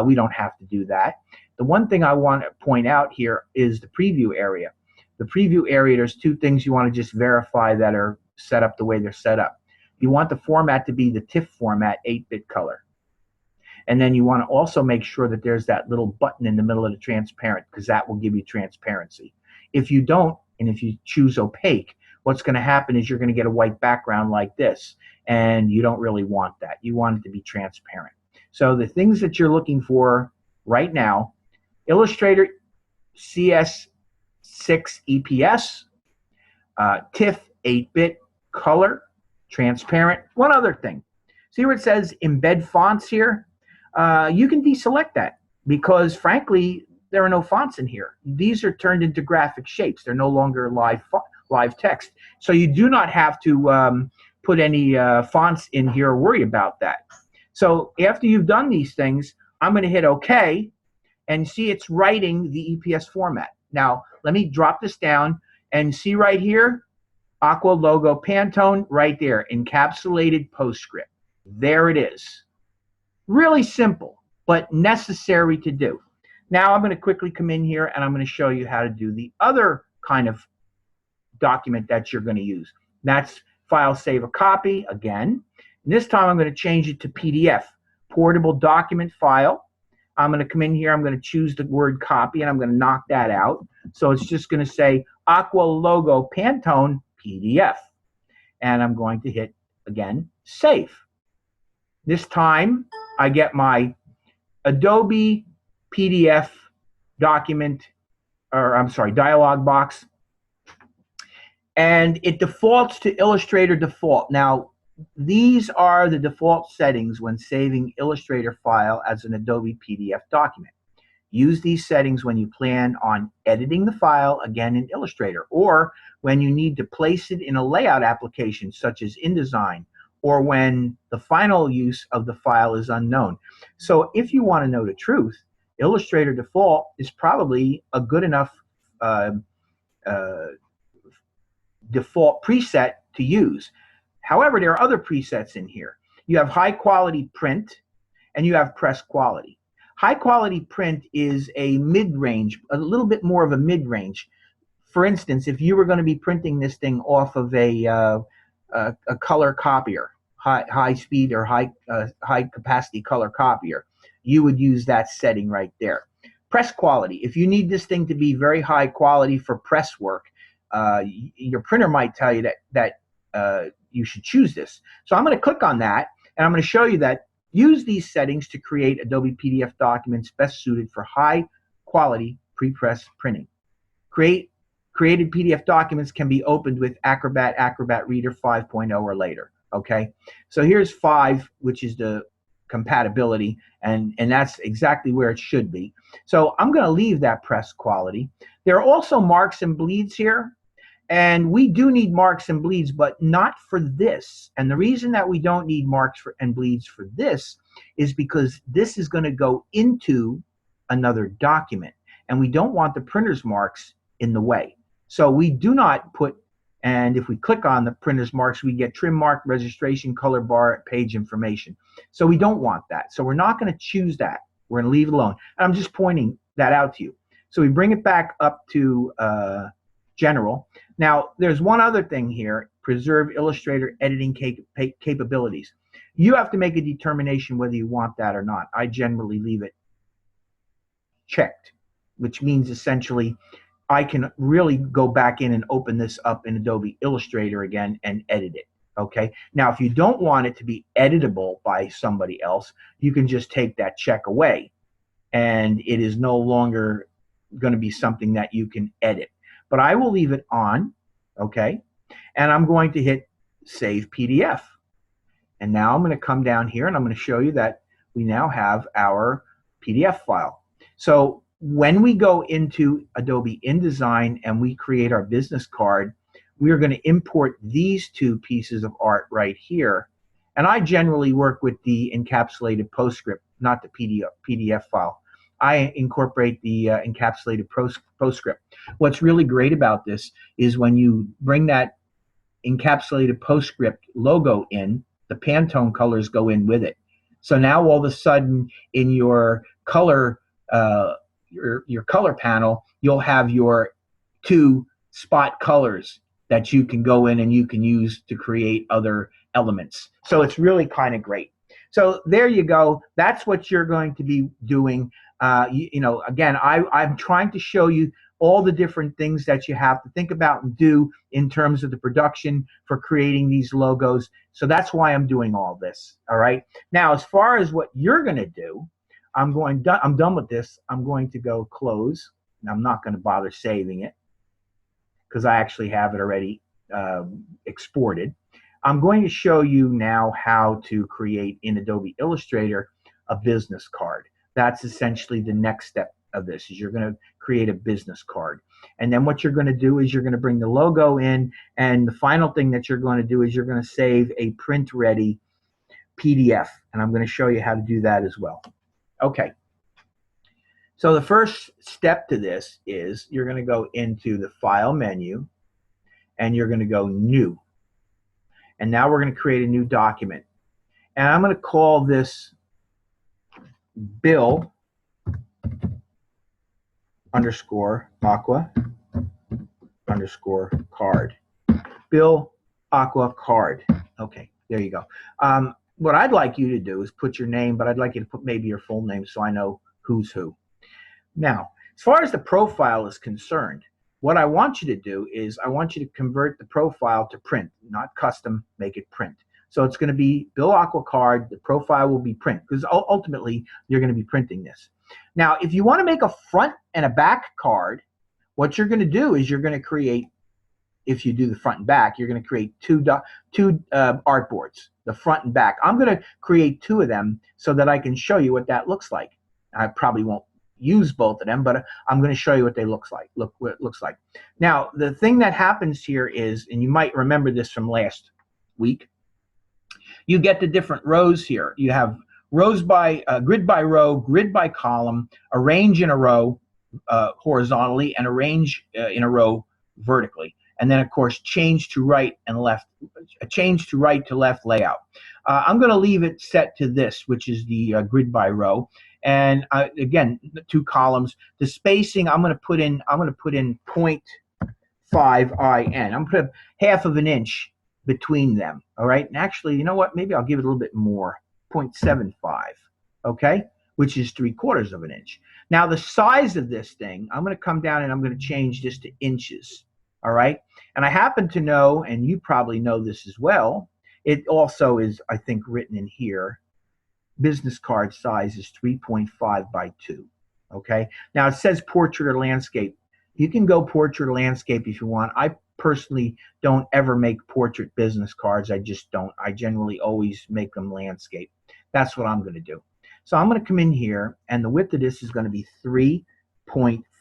S1: We don't have to do that. The one thing I want to point out here is the preview area. The preview area, there's 2 things you want to just verify that are set up the way they're set up. You want the format to be the TIFF format, 8-bit color. And then you want to also make sure that there's that little button in the middle of the transparent, because that will give you transparency. If you don't, and if you choose opaque, what's going to happen is you're going to get a white background like this, and you don't really want that. You want it to be transparent. So the things that you're looking for right now, Illustrator CS6 EPS, TIFF 8-bit color, transparent. One other thing. See where it says embed fonts here? You can deselect that because, frankly, there are no fonts in here. These are turned into graphic shapes. They're no longer live text. So you do not have to put any fonts in here or worry about that. So after you've done these things, I'm going to hit OK, and see it's writing the EPS format. Now, let me drop this down and see right here, Aqua Logo Pantone right there, encapsulated PostScript. There it is. Really simple, but necessary to do. Now I'm going to quickly come in here and I'm going to show you how to do the other kind of document that you're going to use. That's File, Save a Copy again. And this time I'm going to change it to PDF, portable document file. I'm going to come in here, I'm going to choose the word copy, and I'm going to knock that out. So it's just going to say Aqua Logo Pantone PDF. And I'm going to hit, again, Save. This time I get my Adobe PDF document, or I'm sorry, dialog box, and it defaults to Illustrator default. Now, these are the default settings when saving Illustrator file as an Adobe PDF document. Use these settings when you plan on editing the file again in Illustrator, or when you need to place it in a layout application such as InDesign, or when the final use of the file is unknown. So if you want to know the truth, Illustrator default is probably a good enough uh, uh, default preset to use. However, there are other presets in here. You have high quality print and you have press quality. High quality print is a mid-range, a little bit more of a mid-range. For instance, if you were going to be printing this thing off of a color copier, high speed or high capacity color copier, you would use that setting right there. Press quality. If you need this thing to be very high quality for press work, your printer might tell you that you should choose this. So I'm going to click on that, and I'm going to show you that use these settings to create Adobe PDF documents best suited for high quality pre-press printing. Created PDF documents can be opened with Acrobat Reader 5.0 or later. Okay, so here's 5, which is the compatibility, and that's exactly where it should be. So I'm going to leave that press quality. There are also marks and bleeds here. And we do need marks and bleeds, but not for this. And the reason that we don't need marks and bleeds for this is because this is going to go into another document. And we don't want the printer's marks in the way. So we do not put, and if we click on the printer's marks, we get trim mark, registration, color bar, page information. So we don't want that. So we're not going to choose that. We're going to leave it alone. And I'm just pointing that out to you. So we bring it back up to General. Now, there's one other thing here, preserve Illustrator editing capabilities. You have to make a determination whether you want that or not. I generally leave it checked, which means essentially I can really go back in and open this up in Adobe Illustrator again and edit it. Okay. Now, if you don't want it to be editable by somebody else, you can just take that check away, and it is no longer going to be something that you can edit. But I will leave it on, okay? And I'm going to hit Save PDF. And now I'm going to come down here and I'm going to show you that we now have our PDF file. So when we go into Adobe InDesign and we create our business card, we are going to import these 2 pieces of art right here. And I generally work with the encapsulated PostScript, not the PDF file. I incorporate the encapsulated PostScript. What's really great about this is when you bring that encapsulated PostScript logo in, the Pantone colors go in with it. So now all of a sudden in your color your color panel, you'll have your 2 spot colors that you can go in and you can use to create other elements. So it's really kind of great. So there you go. That's what you're going to be doing. Again, I'm trying to show you all the different things that you have to think about and do in terms of the production for creating these logos. So that's why I'm doing all this. All right. Now, as far as what you're going to do, I'm done with this. I'm going to go close. And I'm not going to bother saving it because I actually have it already exported. I'm going to show you now how to create in Adobe Illustrator a business card. That's essentially the next step of this, is you're going to create a business card. And then what you're going to do is you're going to bring the logo in, and the final thing that you're going to do is you're going to save a print-ready PDF. And I'm going to show you how to do that as well. Okay. So the first step to this is you're going to go into the File menu, and you're going to go New. And now we're going to create a new document. And I'm going to call this Bill underscore Aqua underscore card. Bill Aqua card. Okay, there you go. What I'd like you to do is put your name, but I'd like you to put maybe your full name so I know who's who. Now, as far as the profile is concerned, what I want you to do is I want you to convert the profile to print, not custom, make it print. So it's going to be Bill Aqua card. The profile will be print because ultimately you're going to be printing this. Now, if you want to make a front and a back card, what you're going to do is you're going to create, if you do the front and back, you're going to create two artboards, the front and back. I'm going to create two of them so that I can show you what that looks like. I probably won't use both of them, but I'm going to show you what they looks like. Look what it looks like. Now, the thing that happens here is, and you might remember this from last week, you get the different rows here. You have rows by grid by row, grid by column, arrange in a row horizontally, and arrange in a row vertically. And then, of course, change to right and left, change to right to left layout. I'm going to leave it set to this, which is the grid by row. And again, the two columns. The spacing I'm going to put in 0.5 IN. I'm going to put half of an inch between them. All right. And actually, you know what? Maybe I'll give it a little bit more, 0.75. Okay, which is 3/4 of an inch. Now the size of this thing, I'm going to come down and I'm going to change this to inches. All right. And I happen to know, and you probably know this as well, it also is, I think, written in here, business card size is 3.5 by 2. Okay. Now it says portrait or landscape. You can go portrait or landscape if you want. I personally don't ever make portrait business cards. I just don't. I generally always make them landscape. That's what I'm going to do. So I'm going to come in here, and the width of this is going to be 3.5,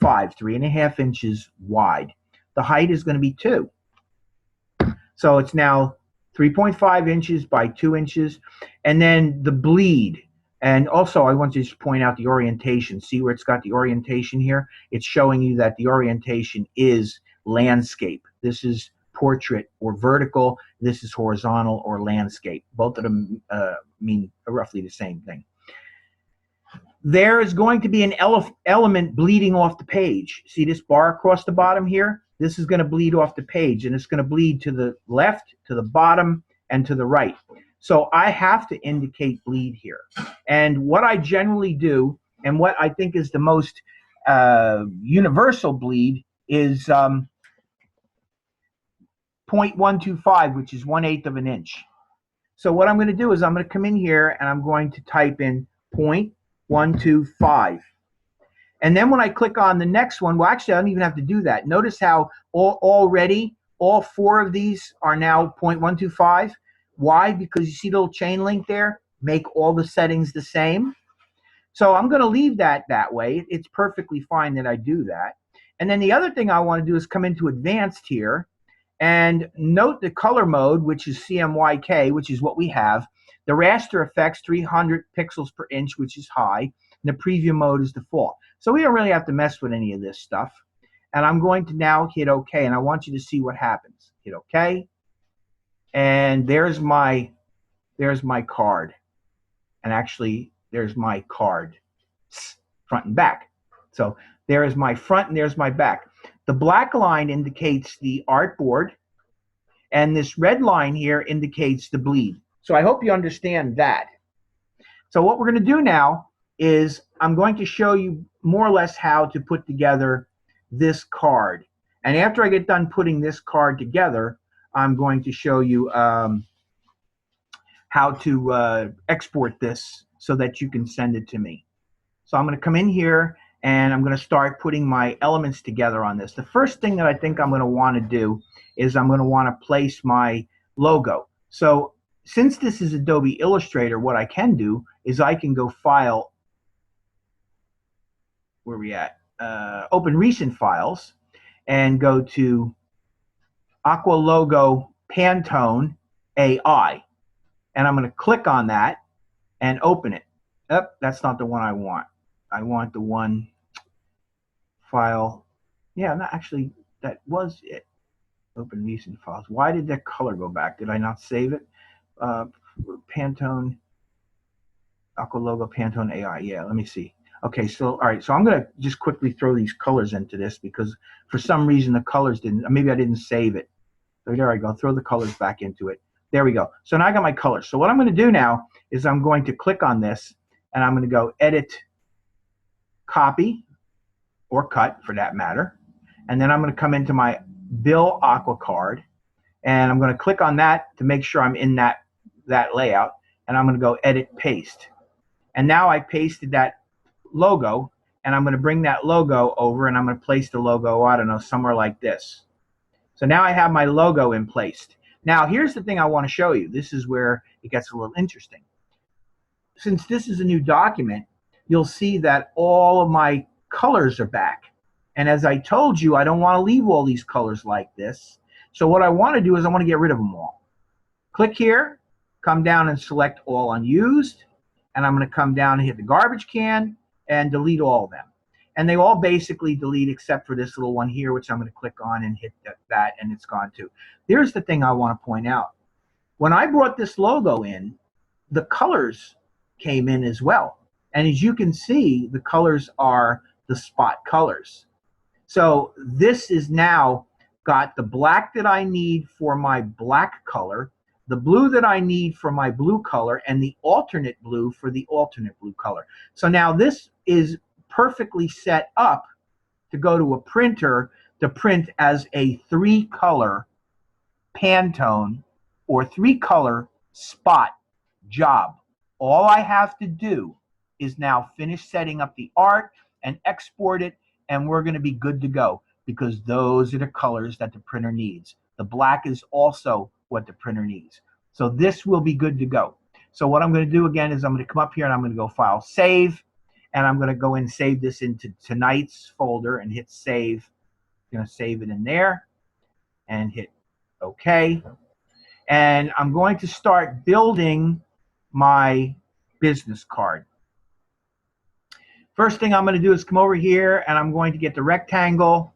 S1: 3.5 inches wide. The height is going to be 2. So it's now 3.5 inches by 2 inches. And then the bleed. And also, I want to just point out the orientation. See where it's got the orientation here? It's showing you that the orientation is landscape. This is portrait or vertical. This is horizontal or landscape. Both of them mean roughly the same thing. There is going to be an element bleeding off the page. See this bar across the bottom here? This is going to bleed off the page, and it's going to bleed to the left, to the bottom, and to the right. So I have to indicate bleed here. And what I generally do, and what I think is the most universal bleed, is 0.125, which is 1/8 of an inch. So what I'm going to do is I'm going to come in here and I'm going to type in 0.125. And then when I click on the next one, well, actually, I don't even have to do that. Notice how already all 4 of these are now 0.125. Why? Because you see the little chain link there? Make all the settings the same. So I'm going to leave that way. It's perfectly fine that I do that. And then the other thing I want to do is come into advanced here and note the color mode, which is CMYK, which is what we have. The raster effects, 300 pixels per inch, which is high. And the preview mode is default. So we don't really have to mess with any of this stuff. And I'm going to now hit OK, and I want you to see what happens. Hit OK, and there's my card. And actually, there's my card, front and back. So there is my front and there's my back. The black line indicates the artboard, and this red line here indicates the bleed. So I hope you understand that. So what we're going to do now is I'm going to show you more or less how to put together this card. And after I get done putting this card together, I'm going to show you how to export this so that you can send it to me. So I'm going to come in here and I'm going to start putting my elements together on this. The first thing that I think I'm going to want to do is I'm going to want to place my logo. So since this is Adobe Illustrator, what I can do is I can go File, where are we at? Open Recent Files, and go to Aqua Logo Pantone AI. And I'm going to click on that and open it. Oh, that's not the one I want. I want the one file. Yeah, no, actually, that was it. Open Recent Files. Why did that color go back? Did I not save it? Pantone, Aqua Logo Pantone AI. Yeah, let me see. Okay, so all right, so I'm going to just quickly throw these colors into this because for some reason the colors didn't, maybe I didn't save it. So there I go, throw the colors back into it. There we go. So now I got my colors. So what I'm going to do now is I'm going to click on this and I'm going to go Edit, Copy, or Cut for that matter. And then I'm going to come into my Bill Aqua card and I'm going to click on that to make sure I'm in that layout. And I'm going to go Edit, Paste. And now I pasted that logo, and I'm going to bring that logo over, and I'm going to place the logo, I don't know, somewhere like this. So now I have my logo in place. Now here's the thing I want to show you. This is where it gets a little interesting. Since this is a new document, you'll see that all of my colors are back. And as I told you, I don't want to leave all these colors like this. So what I want to do is I want to get rid of them all. Click here, come down and select all unused, and I'm going to come down and hit the garbage can and delete all of them. And they all basically delete except for this little one here, which I'm going to click on and hit that, and it's gone too. Here's the thing I want to point out. When I brought this logo in, the colors came in as well. And as you can see, the colors are the spot colors. So this is now got the black that I need for my black color, the blue that I need for my blue color, and the alternate blue for the alternate blue color. So now this is perfectly set up to go to a printer to print as a 3-color Pantone or 3-color spot job. All I have to do is now finish setting up the art and export it, and we're going to be good to go, because those are the colors that the printer needs. The black is also what the printer needs. So this will be good to go. So what I'm going to do again is I'm going to come up here and I'm going to go File, Save, and I'm going to go and save this into tonight's folder and hit Save. I'm going to save it in there and hit OK. And I'm going to start building my business card. First thing I'm going to do is come over here and I'm going to get the rectangle,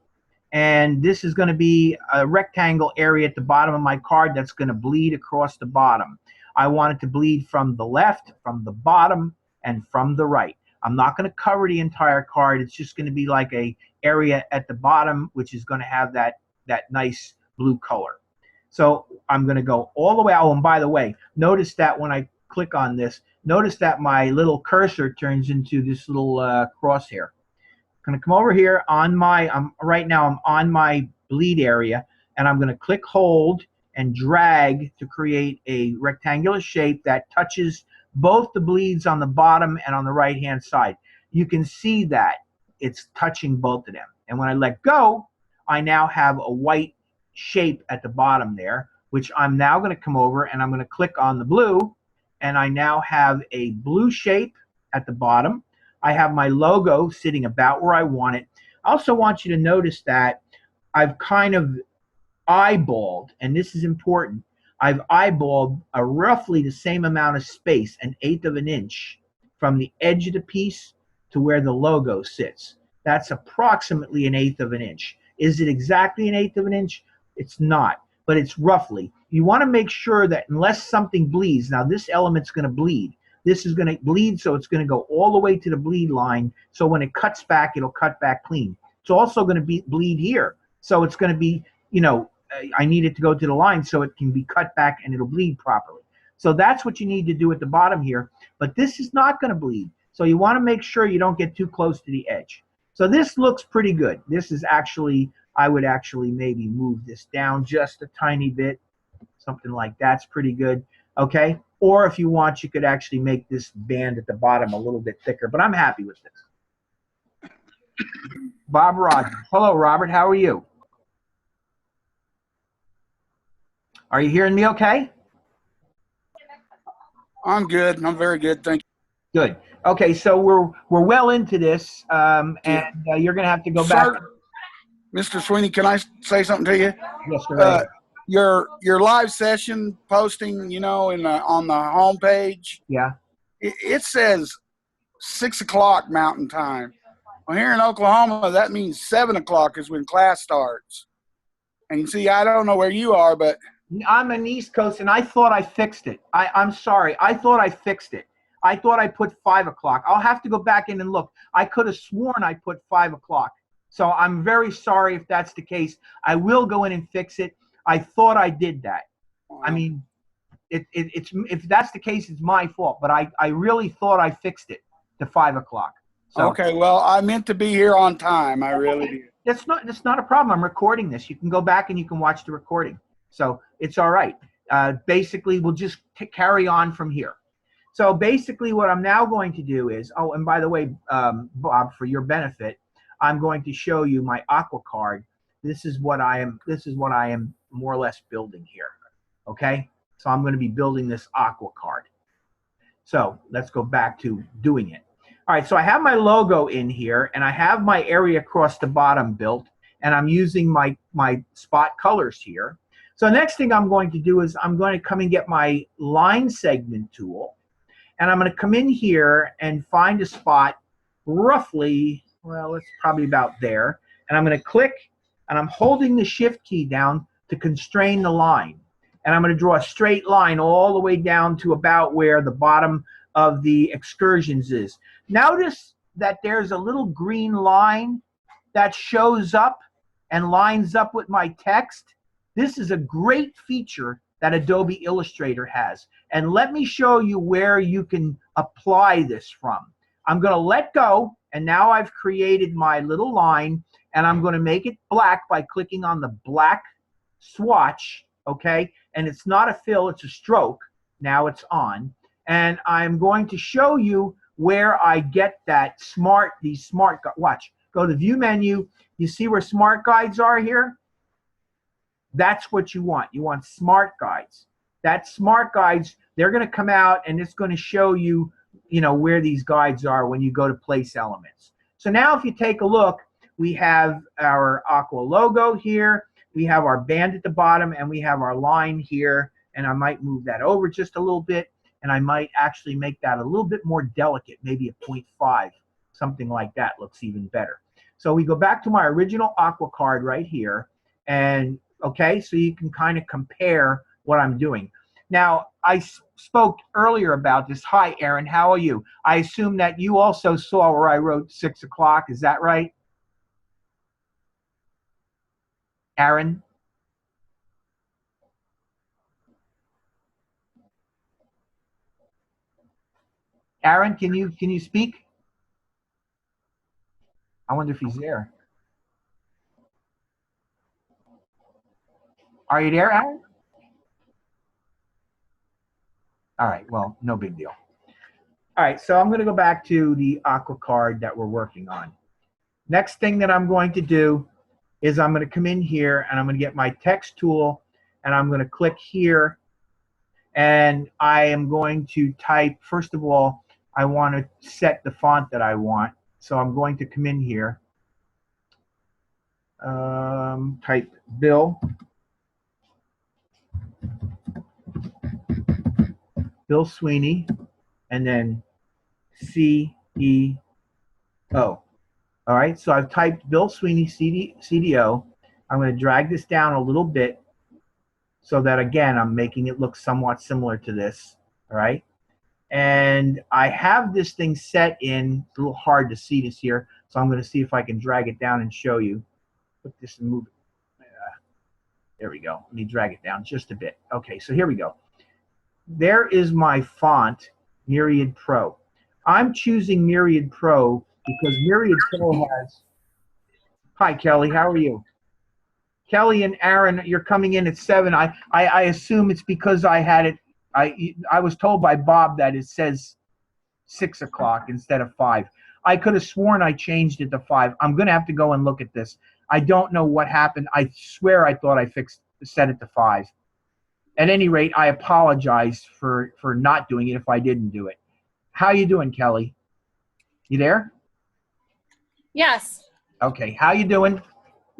S1: and this is going to be a rectangle area at the bottom of my card that's going to bleed across the bottom. I want it to bleed from the left, from the bottom, and from the right. I'm not going to cover the entire card. It's just going to be like a area at the bottom, which is going to have that nice blue color. So I'm going to go all the way. Oh, and by the way, notice that when I click on this, notice that my little cursor turns into this little crosshair. I'm going to come over here on my, right now I'm on my bleed area, and I'm going to click, hold, and drag to create a rectangular shape that touches both the bleeds on the bottom and on the right hand side. You can see that it's touching both of them. And when I let go, I now have a white shape at the bottom there, which I'm now going to come over and I'm going to click on the blue, and I now have a blue shape at the bottom. I have my logo sitting about where I want it. I also want you to notice that I've kind of eyeballed, and this is important, I've eyeballed a roughly the same amount of space, 1/8 of an inch, from the edge of the piece to where the logo sits. That's approximately 1/8 of an inch. Is it exactly 1/8 of an inch? It's not, but it's roughly. You want to make sure that unless something bleeds, now this element's going to bleed. This is going to bleed, so it's going to go all the way to the bleed line. So when it cuts back, it'll cut back clean. It's also going to bleed here. So it's going to be, you know, I need it to go to the line so it can be cut back and it'll bleed properly. So that's what you need to do at the bottom here. But this is not going to bleed. So you want to make sure you don't get too close to the edge. So this looks pretty good. This is actually, I would actually maybe move this down just a tiny bit. Something like that's pretty good. Okay. Or if you want, you could actually make this band at the bottom a little bit thicker. But I'm happy with this. Bob Rogers. Hello, Robert. How are you? Are you hearing me okay?
S3: I'm good. I'm very good. Thank you.
S1: Good. Okay, so we're well into this, and you're going to have to go back.
S3: Mr. Sweeney, can I say something to you?
S1: Yes, sir.
S3: Your live session posting, you know, on the home page.
S1: Yeah.
S3: It says 6 o'clock Mountain Time. Well, here in Oklahoma, that means 7 o'clock is when class starts. And you see, I don't know where you are, but
S1: I'm on the East Coast, and I thought I fixed it. I'm sorry. I thought I fixed it. I thought I put 5 o'clock. I'll have to go back in and look. I could have sworn I put 5 o'clock. So I'm very sorry if that's the case. I will go in and fix it. I thought I did that. I mean, it's if that's the case, it's my fault. But I really thought I fixed it to 5 o'clock. So,
S3: okay, well, I meant to be here on time. I really did.
S1: That's not a problem. I'm recording this. You can go back and you can watch the recording. So it's all right. Basically, we'll just carry on from here. So basically what I'm now going to do is, oh, and by the way, Bob, for your benefit, I'm going to show you my aqua card. This is what I am more or less building here. Okay? So I'm going to be building this aqua card. So let's go back to doing it. All right, so I have my logo in here, and I have my area across the bottom built, and I'm using my spot colors here. So next thing I'm going to do is I'm going to come and get my line segment tool, and I'm going to come in here and find a spot roughly, well, it's probably about there, and I'm going to click, and I'm holding the shift key down to constrain the line. And I'm going to draw a straight line all the way down to about where the bottom of the excursions is. Notice that there's a little green line that shows up and lines up with my text. This is a great feature that Adobe Illustrator has. And let me show you where you can apply this from. I'm going to let go, and now I've created my little line, and I'm going to make it black by clicking on the black swatch, okay? And it's not a fill, it's a stroke. Now it's on. And I'm going to show you where I get that these smart, watch, go to view menu. You see where smart guides are here? That's what you want. You want smart guides. That smart guides, they're going to come out and it's going to show you, where these guides are when you go to place elements. So now if you take a look, we have our aqua logo here. We have our band at the bottom, and we have our line here, and I might move that over just a little bit, and I might actually make that a little bit more delicate, maybe a 0.5, something like that looks even better. So we go back to my original aqua card right here, and okay, so you can kind of compare what I'm doing. Now, I spoke earlier about this. Hi, Aaron, how are you? I assume that you also saw where I wrote 6 o'clock, is that right? Aaron? Aaron, can you speak? I wonder if he's there. Are you there, Aaron? All right, well, no big deal. All right, so I'm going to go back to the aqua card that we're working on. Next thing that I'm going to do is I'm going to come in here and I'm going to get my text tool and I'm going to click here and I am going to type, first of all, I want to set the font that I want. So I'm going to come in here, type Bill Sweeney, and then CEO. All right, so I've typed Bill Sweeney CDO. I'm going to drag this down a little bit so that, again, I'm making it look somewhat similar to this. All right, and I have this thing set in. It's a little hard to see this here, so I'm going to see if I can drag it down and show you. Put this and move it. There we go. Let me drag it down just a bit. Okay, so here we go. There is my font, Myriad Pro. I'm choosing Myriad Pro because Myriad Pro has... Hi, Kelly. How are you? Kelly and Aaron, you're coming in at 7. I assume it's because I had it... I was told by Bob that it says 6 o'clock instead of 5. I could have sworn I changed it to 5. I'm going to have to go and look at this. I don't know what happened. I swear I thought I set it to 5. At any rate, I apologize for not doing it if I didn't do it. How you doing, Kelly? You there?
S4: Yes.
S1: Okay. How you doing?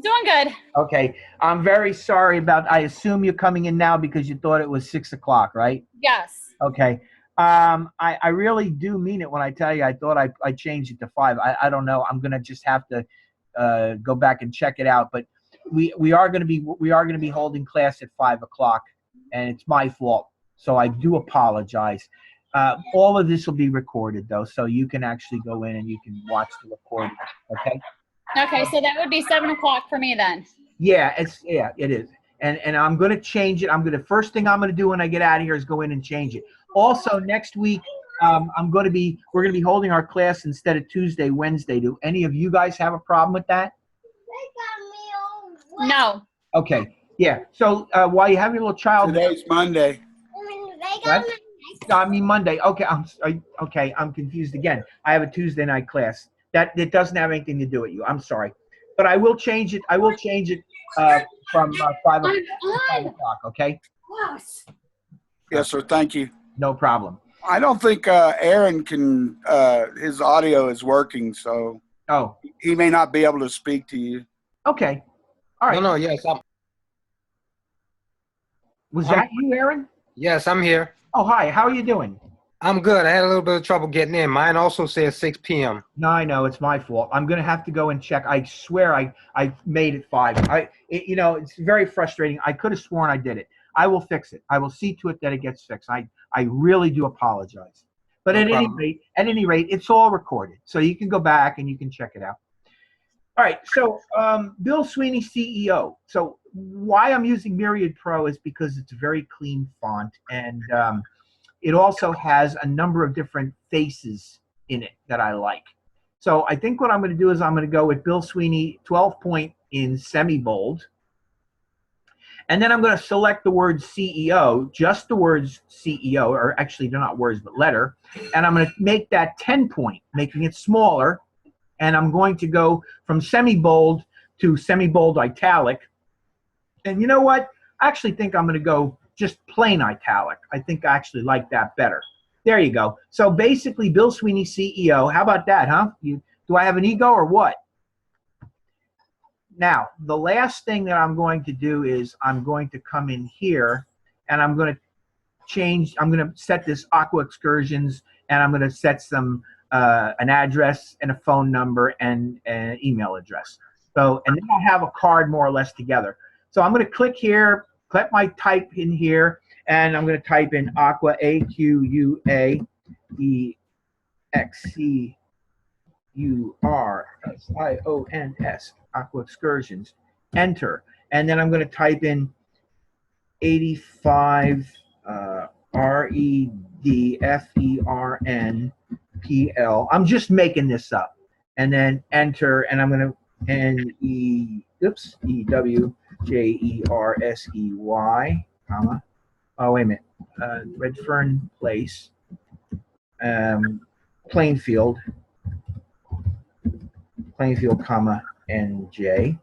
S4: Doing good.
S1: Okay. I'm very sorry about... I assume you're coming in now because you thought it was 6 o'clock, right?
S4: Yes.
S1: Okay. I really do mean it when I tell you I thought I changed it to 5. I don't know. I'm gonna just have to go back and check it out. But we are gonna be holding class at 5 o'clock, and it's my fault. So I do apologize. All of this will be recorded though, so you can actually go in and you can watch the recording. Okay.
S4: Okay, so that would be 7 o'clock for me then.
S1: Yeah, it is. And I'm going to change it. First thing I'm going to do when I get out of here is go in and change it. Also, next week, we're going to be holding our class instead of Tuesday, Wednesday. Do any of you guys have a problem with that?
S4: No.
S1: Okay. Yeah. So while you have your little child.
S3: Today's Monday.
S1: What? I mean Monday. Okay, I'm confused again. I have a Tuesday night class. That it doesn't have anything to do with you. I'm sorry, but I will change it. I will change it from 5 o'clock. Okay.
S3: Yes, sir. Thank you.
S1: No problem.
S3: I don't think Aaron can. His audio is working, so
S1: Oh,
S3: he may not be able to speak to you.
S1: okay. All right.
S5: No, yes,
S1: Was
S5: I'm
S1: that you, Aaron?
S5: yes, I'm here.
S1: Oh, hi. How are you doing?
S5: I'm good. I had a little bit of trouble getting in. Mine also says 6 p.m.
S1: No, I know it's my fault. I'm gonna have to go and check. I swear I made it 5. It's very frustrating. I could have sworn I did it. I will fix it. I will see to it that it gets fixed. I really do apologize. But
S5: No
S1: at
S5: problem.
S1: any rate, it's all recorded, so you can go back and you can check it out. All right. So Bill Sweeney, CEO. So why I'm using Myriad Pro is because it's a very clean font, and it also has a number of different faces in it that I like. So I think what I'm going to do is I'm going to go with Bill Sweeney 12 point in semi-bold. And then I'm going to select the word CEO, just the words CEO, or actually they're not words but letter. And I'm going to make that 10 point, making it smaller. And I'm going to go from semi-bold to semi-bold italic. And you know what? I actually think I'm going to go just plain italic. I think I actually like that better. There you go. So basically, Bill Sweeney, CEO. How about that, huh? Do I have an ego or what? Now, the last thing that I'm going to do is I'm going to come in here and I'm going to change. I'm going to set this Aqua Excursions, and I'm going to set some an address and a phone number and an email address. So, and then I'll have a card more or less together. So I'm going to click here, click my type in here, and I'm going to type in Aqua, AQUAEXCURSIONS, Aqua Excursions. Enter. And then I'm going to type in 85 REDFERNPL. I'm just making this up. And then enter, and I'm going to EWJERSEY, comma. Oh, wait a minute. Redfern Place, Plainfield, comma, NJ,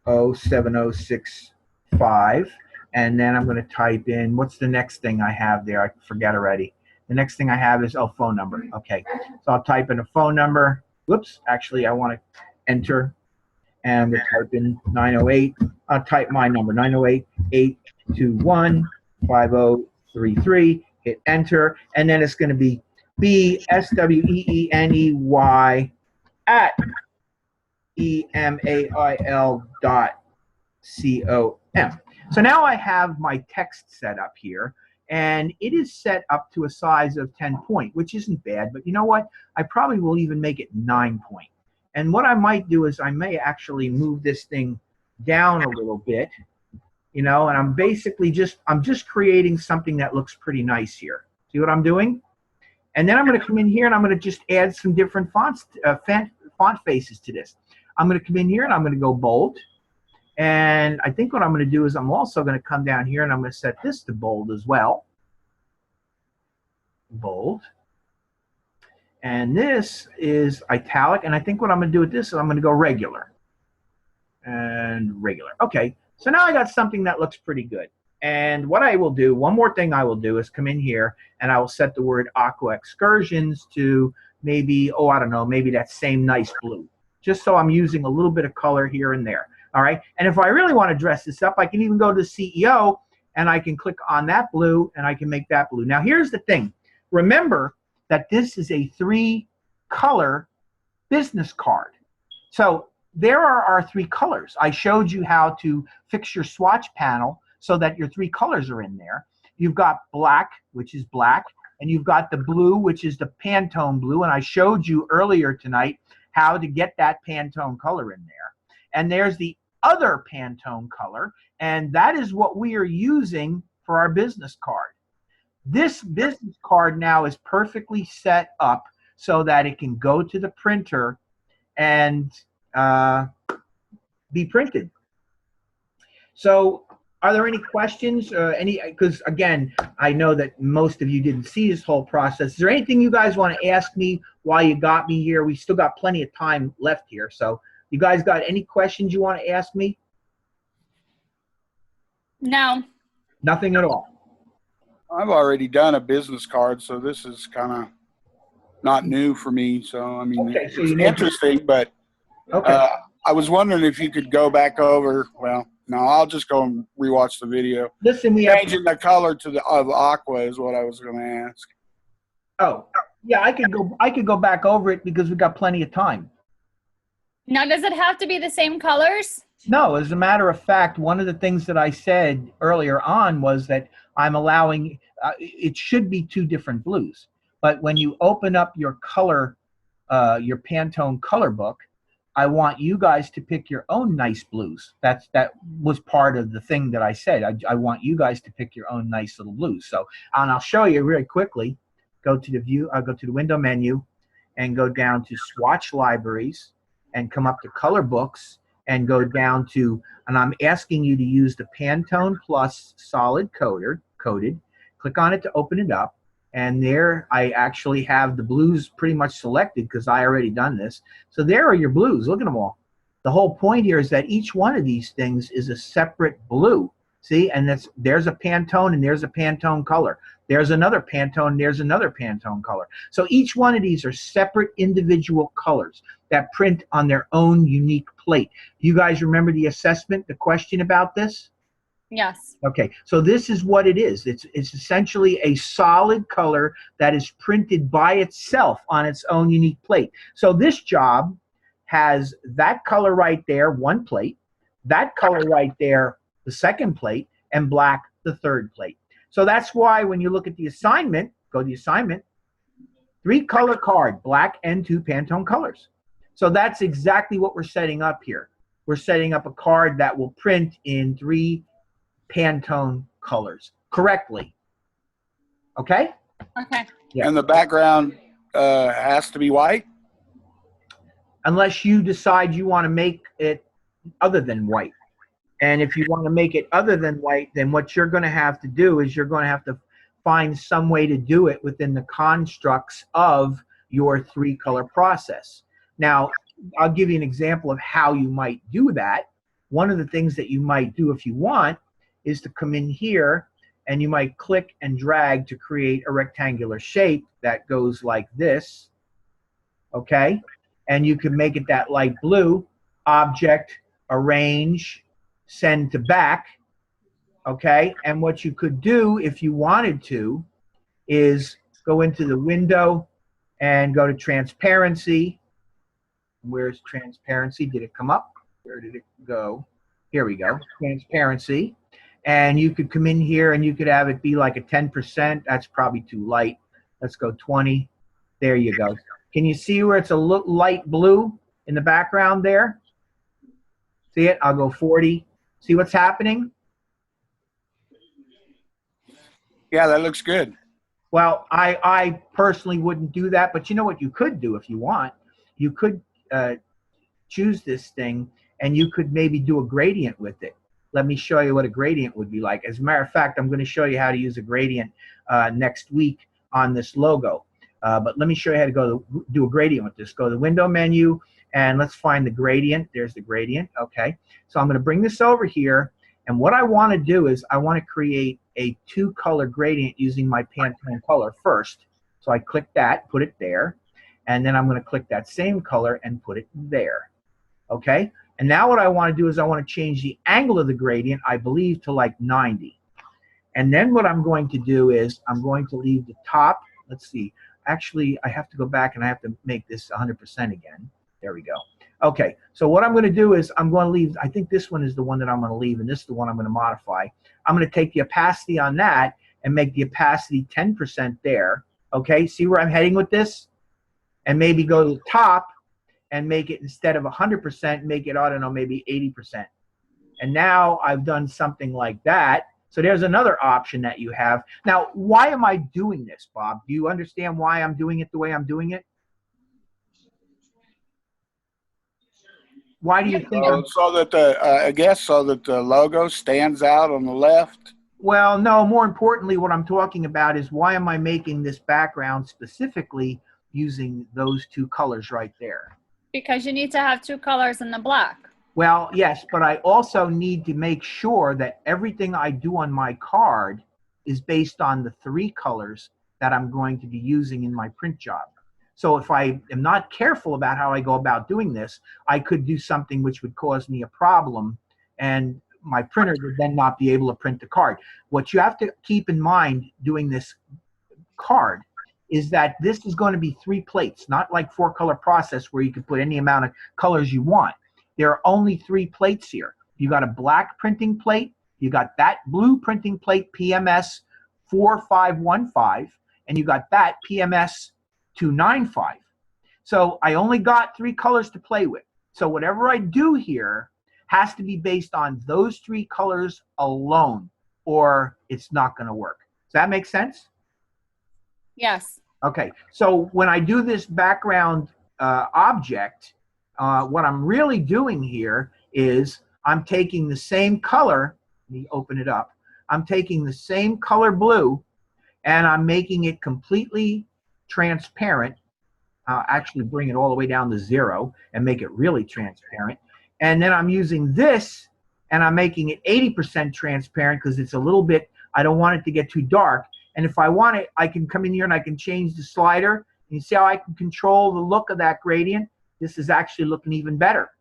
S1: 07065. And then I'm going to type in, what's the next thing I have there? I forget already. The next thing I have is, phone number. Okay. So I'll type in a phone number. Whoops. Actually, I want to enter. And I'm going to type in 908. I'll type my number, 908-821-5033. Hit enter. And then it's going to be BSWEENEY at email.com. So now I have my text set up here, and it is set up to a size of 10 point, which isn't bad, but you know what? I probably will even make it 9 point. And what I might do is I may actually move this thing down a little bit, and I'm basically just creating something that looks pretty nice here. See what I'm doing? And then I'm going to come in here and I'm going to just add some different font faces to this. I'm going to come in here and I'm going to go bold. And I think what I'm going to do is I'm also going to come down here and I'm going to set this to bold as well. Bold. And this is italic. And I think what I'm going to do with this is I'm going to go regular. And regular. Okay. So now I got something that looks pretty good. And what I will do, one more thing I will do is come in here and I will set the word Aqua Excursions to maybe, I don't know, maybe that same nice blue. Just so I'm using a little bit of color here and there. All right. And if I really want to dress this up, I can even go to the CEO and I can click on that blue and I can make that blue. Now, here's the thing. Remember that this is a 3-color business card. So there are our 3 colors. I showed you how to fix your swatch panel so that your 3 colors are in there. You've got black, which is black, and you've got the blue, which is the Pantone blue. And I showed you earlier tonight how to get that Pantone color in there. And there's the other Pantone color, and that is what we are using for our business card. This business card now is perfectly set up so that it can go to the printer and be printed. So Are there any questions? Because again, I know that most of you didn't see this whole process. Is there anything you guys want to ask me while you got me here? We still got plenty of time left here. So you guys got any questions you want to ask me?
S4: No.
S1: Nothing at all.
S3: I've already done a business card, so this is kind of not new for me. So, I mean,
S1: Okay, so
S3: it's
S1: you need to-
S3: interesting, but
S1: Okay.
S3: I was wondering if you could go back over. Well, no, I'll just go and rewatch the video.
S1: Listen, we have.
S3: Changing the color to the of aqua is what I was going to ask.
S1: Oh, yeah, I could go back over it because we got plenty of time.
S4: Now, does it have to be the same colors?
S1: No, as a matter of fact, one of the things that I said earlier on was that I'm allowing, it should be two different blues. But when you open up your color, your Pantone color book, I want you guys to pick your own nice blues. That was part of the thing that I said. I want you guys to pick your own nice little blues. So, and I'll show you really quickly. Go to the view, go to the window menu and go down to swatch libraries and come up to color books and go down to, and I'm asking you to use the Pantone Plus solid coated. Click on it to open it up. And there I actually have the blues pretty much selected because I already done this. So there are your blues. Look at them all. The whole point here is that each one of these things is a separate blue. See, and there's a Pantone and there's a Pantone color. There's another Pantone, there's another Pantone color. So each one of these are separate individual colors that print on their own unique plate. You guys remember the assessment, the question about this?
S4: Yes.
S1: Okay, so this is what it is. It's essentially a solid color that is printed by itself on its own unique plate. So this job has that color right there, one plate, that color right there, the second plate, and black, the third plate. So that's why when you look at the assignment, go to the assignment, 3-color card, black and 2 Pantone colors. So that's exactly what we're setting up here. We're setting up a card that will print in 3 Pantone colors correctly. Okay?
S4: Okay.
S1: Yeah.
S3: And the background has to be white?
S1: Unless you decide you want to make it other than white. And if you want to make it other than white, then what you're going to have to do is you're going to have to find some way to do it within the constructs of your 3-color process. Now, I'll give you an example of how you might do that. One of the things that you might do if you want is to come in here and you might click and drag to create a rectangular shape that goes like this, okay? And you can make it that light blue, object, arrange, send to back, okay? And what you could do if you wanted to is go into the window and go to transparency. Where's transparency? Did it come up? Where did it go? Here we go, transparency. And you could come in here and you could have it be like a 10%. That's probably too light. Let's go 20. There you go. Can you see where it's a light blue in the background there? See it? I'll go 40. See what's happening?
S3: Yeah, that looks good.
S1: Well, I personally wouldn't do that, but you know what you could do if you want? You could choose this thing and you could maybe do a gradient with it. Let me show you what a gradient would be like. As a matter of fact, I'm going to show you how to use a gradient next week on this logo. But let me show you how to do a gradient with this. Go to the window menu and let's find the gradient. There's the gradient. Okay. So I'm going to bring this over here. And what I want to do is I want to create a 2-color gradient using my Pantone color first. So I click that, put it there. And then I'm going to click that same color and put it there. Okay. And now what I want to do is I want to change the angle of the gradient, I believe, to like 90. And then what I'm going to do is I'm going to leave the top. Let's see. Actually, I have to go back and I have to make this 100% again. There we go. Okay. So what I'm going to do is I'm going to leave. I think this one is the one that I'm going to leave, and this is the one I'm going to modify. I'm going to take the opacity on that and make the opacity 10% there. Okay. See where I'm heading with this? And maybe go to the top and make it, instead of 100%, make it, I don't know, maybe 80%. And now I've done something like that. So there's another option that you have. Now, why am I doing this, Bob? Do you understand why I'm doing it the way I'm doing it? Why do you think I'm...
S3: So that I guess so that the logo stands out on the left.
S1: Well, no, more importantly, what I'm talking about is why am I making this background specifically using those two colors right there?
S4: Because you need to have two colors in the black.
S1: Well, yes, but I also need to make sure that everything I do on my card is based on the three colors that I'm going to be using in my print job. So if I am not careful about how I go about doing this, I could do something which would cause me a problem, and my printer would then not be able to print the card. What you have to keep in mind doing this card is that this is going to be 3 plates, not like 4-color process where you can put any amount of colors you want. There are only 3 plates here. You got a black printing plate, you got that blue printing plate PMS 4515, and you got that PMS 295. So I only got 3 colors to play with. So whatever I do here has to be based on those 3 colors alone, or it's not going to work. Does that make sense?
S4: Yes.
S1: Okay, so when I do this background object, what I'm really doing here is I'm taking the same color, let me open it up, I'm taking the same color blue and I'm making it completely transparent. Actually bring it all the way down to 0 and make it really transparent. And then I'm using this and I'm making it 80% transparent because it's a little bit, I don't want it to get too dark. And if I want it, I can come in here and I can change the slider. And you see how I can control the look of that gradient? This is actually looking even better.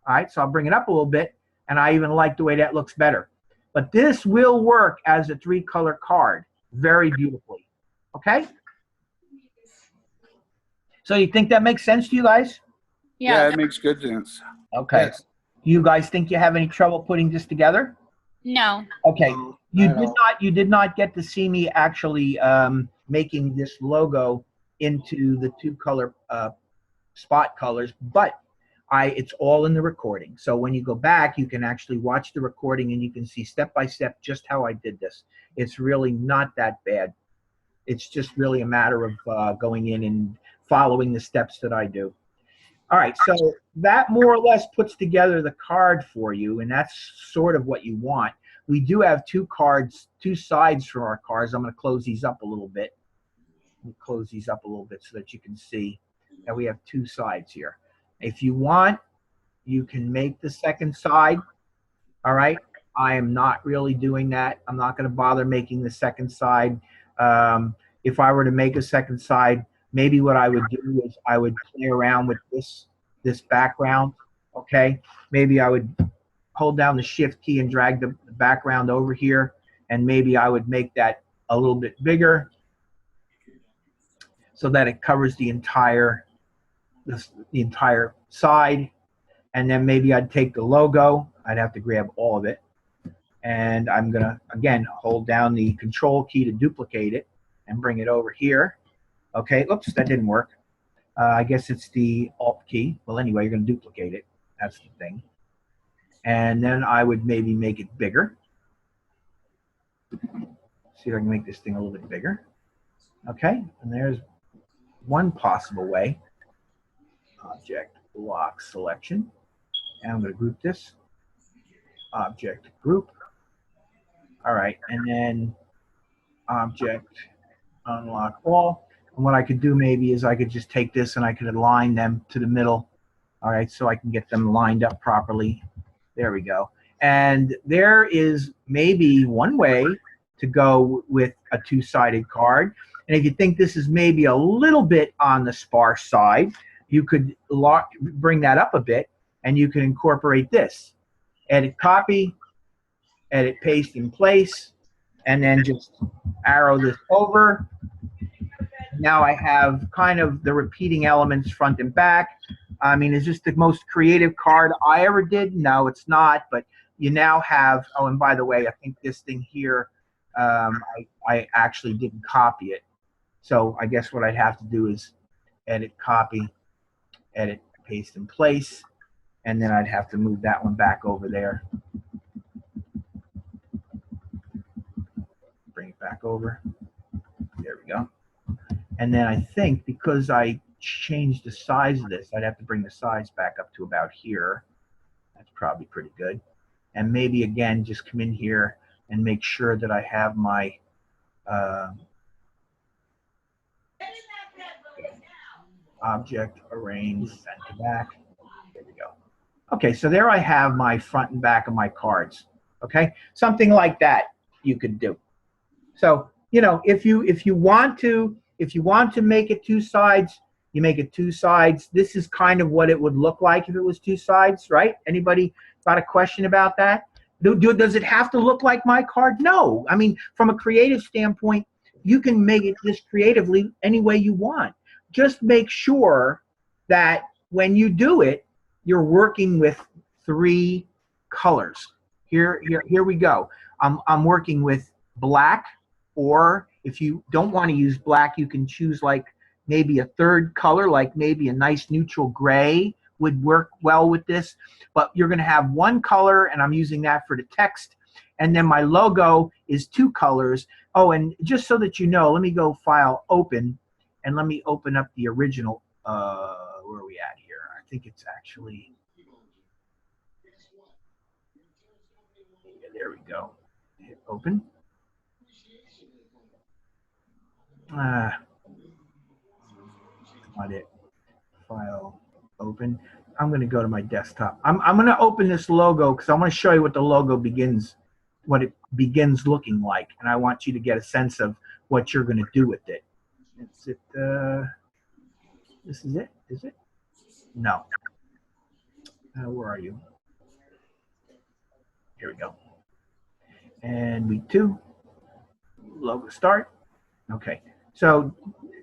S1: All right, so I'll bring it up a little bit, and I even like the way that looks better. But this will work as a 3-color card very beautifully. Okay? So you think that makes sense to you guys?
S3: Yeah,
S4: Yeah.
S3: it makes good sense.
S1: Okay.
S5: Yes.
S1: Do you guys think you have any trouble putting this together?
S4: No.
S1: Okay. You
S5: I
S1: did not get to see me actually making this logo into the 2-color spot colors, but it's all in the recording. So when you go back, you can actually watch the recording and you can see step by step just how I did this. It's really not that bad. It's just really a matter of going in and following the steps that I do. All right, so that more or less puts together the card for you, and that's sort of what you want. We do have 2 cards, 2 sides for our cards. I'm going to close these up a little bit. Let me close these up a little bit so that you can see that we have 2 sides here. If you want, you can make the second side. All right, I am not really doing that. I'm not going to bother making the second side. If I were to make a second side, maybe what I would do is I would play around with this background. Okay, maybe I would hold down the shift key and drag the background over here, and maybe I would make that a little bit bigger so that it covers the entire side. And then maybe I'd take the logo, I'd have to grab all of it, and I'm gonna again hold down the control key to duplicate it and bring it over here. Okay, oops, that didn't work. I guess it's the Alt key. Well, anyway, you're going to duplicate it. That's the thing. And then I would maybe make it bigger. See if I can make this thing a little bit bigger. Okay, and there's one possible way. Object, block, selection. And I'm going to group this. Object, group. All right, and then object, unlock all. And what I could do maybe is I could just take this and I could align them to the middle. All right, so I can get them lined up properly. There we go. And there is maybe one way to go with a 2-sided card. And if you think this is maybe a little bit on the sparse side, you could bring that up a bit and you can incorporate this. Edit copy, edit paste in place, and then just arrow this over. Now I have kind of the repeating elements front and back. I mean, is this the most creative card I ever did? No, it's not, but you now have, oh, and by the way, I think this thing here, I actually didn't copy it. So I guess what I'd have to do is edit copy, edit paste in place, and then I'd have to move that one back over there. Bring it back over. There we go. And then I think because I change the size of this. I'd have to bring the size back up to about here. That's probably pretty good. And maybe again, just come in here and make sure that I have my object arranged front to back. There we go. Okay, so there I have my front and back of my cards. Okay, something like that you could do. So you know, if you want to make it two sides, you make it two sides. This is kind of what it would look like if it was two sides, right? Anybody got a question about that? Does it have to look like my card? No. I mean, from a creative standpoint, you can make it this creatively any way you want. Just make sure that when you do it, you're working with three colors. Here we go. I'm working with black, or if you don't want to use black, you can choose like maybe a third color, like maybe a nice neutral gray would work well with this. But you're going to have one color, and I'm using that for the text. And then my logo is two colors. Oh, and just so that you know, let me go File, Open, and let me open up the original. Where are we at here? I think it's actually, yeah, there we go. Hit Open. Not it. File, Open. I'm going to go to my desktop. I'm going to open this logo because I want to show you what the logo begins, what it begins looking like, and I want you to get a sense of what you're going to do with it. Is it? This is it? Is it? No. Where are you? Here we go. And week 2. Logo start. Okay. So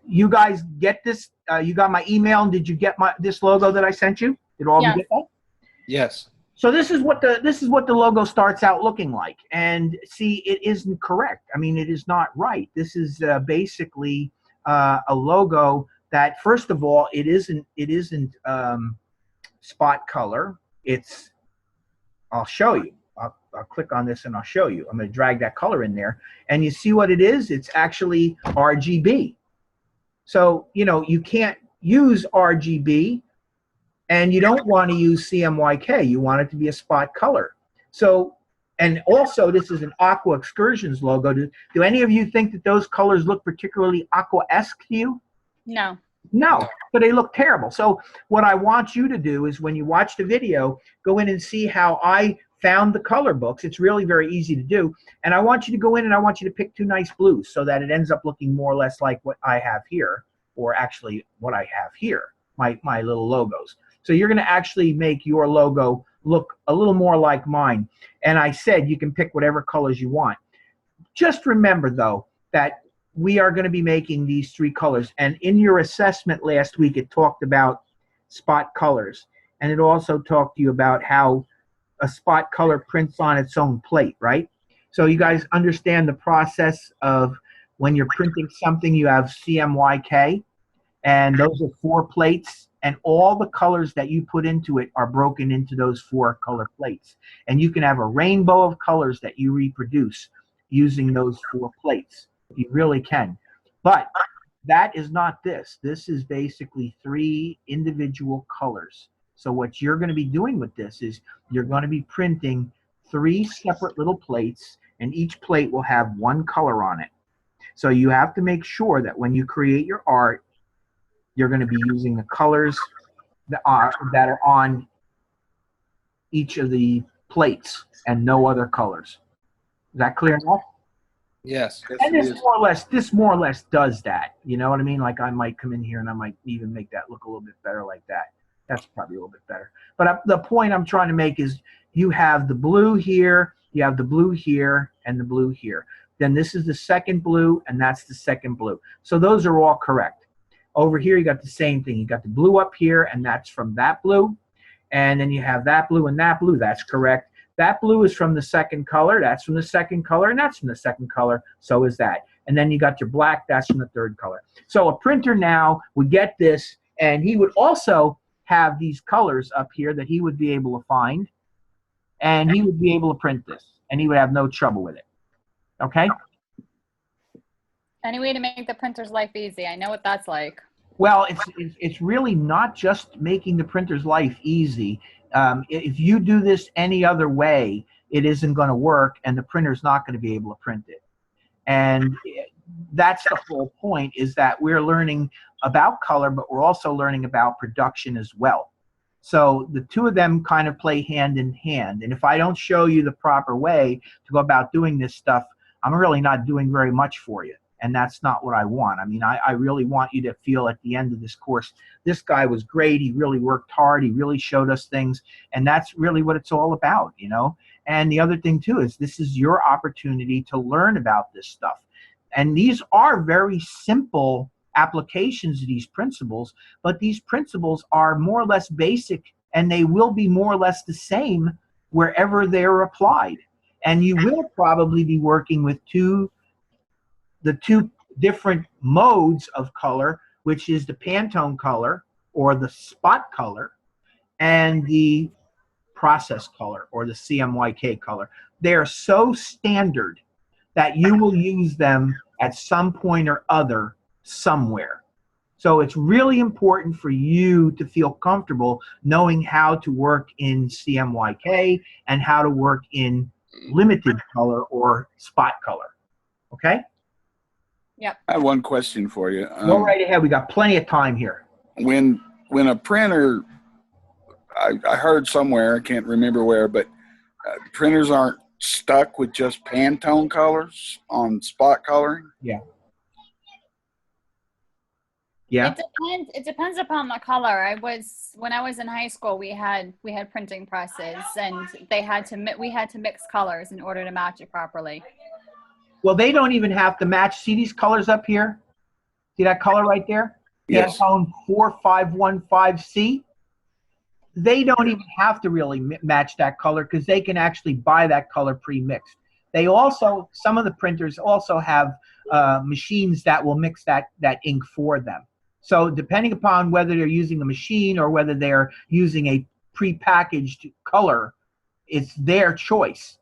S1: you guys get this? You got my email, and did you get this logo that I sent you? Did all of you get that?
S5: Yes.
S1: So this is what the logo starts out looking like. And see, it isn't correct. I mean, it is not right. This is basically a logo that, first of all, it isn't spot color. It's, I'll show you. I'll click on this and I'll show you. I'm going to drag that color in there, and you see what it is? It's actually RGB. So, you know, you can't use RGB, and you don't want to use CMYK. You want it to be a spot color. So, and also this is an Aqua Excursions logo. Do any of you think that those colors look particularly aqua-esque to you?
S4: No.
S1: No, but they look terrible. So what I want you to do is, when you watch the video, go in and see how I found the color books. It's really very easy to do. And I want you to go in and I want you to pick 2 nice blues so that it ends up looking more or less like what I have here, or actually what I have here, my little logos. So you're going to actually make your logo look a little more like mine. And I said you can pick whatever colors you want. Just remember, though, that we are going to be making these 3 colors. And in your assessment last week, it talked about spot colors. And it also talked to you about how a spot color prints on its own plate, right? So you guys understand the process of when you're printing something, you have CMYK, and those are 4 plates, and all the colors that you put into it are broken into those 4 color plates. And you can have a rainbow of colors that you reproduce using those 4 plates. You really can. But that is not this. This is basically 3 individual colors. So what you're going to be doing with this is you're going to be printing 3 separate little plates, and each plate will have 1 color on it. So you have to make sure that when you create your art, you're going to be using the colors that are on each of the plates and no other colors. Is that clear enough?
S5: Yes.
S1: And this more or less does that. You know what I mean? Like I might come in here and I might even make that look a little bit better like that. That's probably a little bit better. But the point I'm trying to make is you have the blue here, you have the blue here, and the blue here. Then this is the second blue, and that's the second blue. So those are all correct. Over here, you got the same thing. You got the blue up here, and that's from that blue. And then you have that blue and that blue. That's correct. That blue is from the second color. That's from the second color, and that's from the second color. So is that. And then you got your black. That's from the third color. So a printer now would get this, and he would also have these colors up here that he would be able to find, and he would be able to print this, and he would have no trouble with it. Okay?
S4: Any way to make the printer's life easy. I know what that's like.
S1: Well, it's really not just making the printer's life easy. If you do this any other way, it isn't going to work, and the printer's not going to be able to print it. And that's the whole point, is that we're learning about color, but we're also learning about production as well. So the two of them kind of play hand in hand. And if I don't show you the proper way to go about doing this stuff, I'm really not doing very much for you. And that's not what I want. I mean, I really want you to feel at the end of this course, this guy was great. He really worked hard. He really showed us things. And that's really what it's all about, you know? And the other thing, too, is this is your opportunity to learn about this stuff. And these are very simple applications of these principles, but these principles are more or less basic, and they will be more or less the same wherever they're applied. And you will probably be working with the two different modes of color, which is the Pantone color or the spot color and the process color or the CMYK color. They are so standard that you will use them at some point or other somewhere. So it's really important for you to feel comfortable knowing how to work in CMYK and how to work in limited color or spot color. Okay?
S4: Yep.
S3: I have one question for you.
S1: Go right ahead. We got plenty of time here.
S3: When a printer, I heard somewhere, I can't remember where, but printers aren't stuck with just Pantone colors on spot coloring?
S1: Yeah. Yeah.
S4: It depends upon the color. When I was in high school, we had printing presses, and we had to mix colors in order to match it properly.
S1: Well, they don't even have to match. See these colors up here? See that color right there?
S3: Yes.
S1: Pantone 4515C. They don't even have to really match that color because they can actually buy that color pre-mixed. They also, some of the printers also have machines that will mix that ink for them. So depending upon whether they're using a machine or whether they're using a pre-packaged color, it's their choice.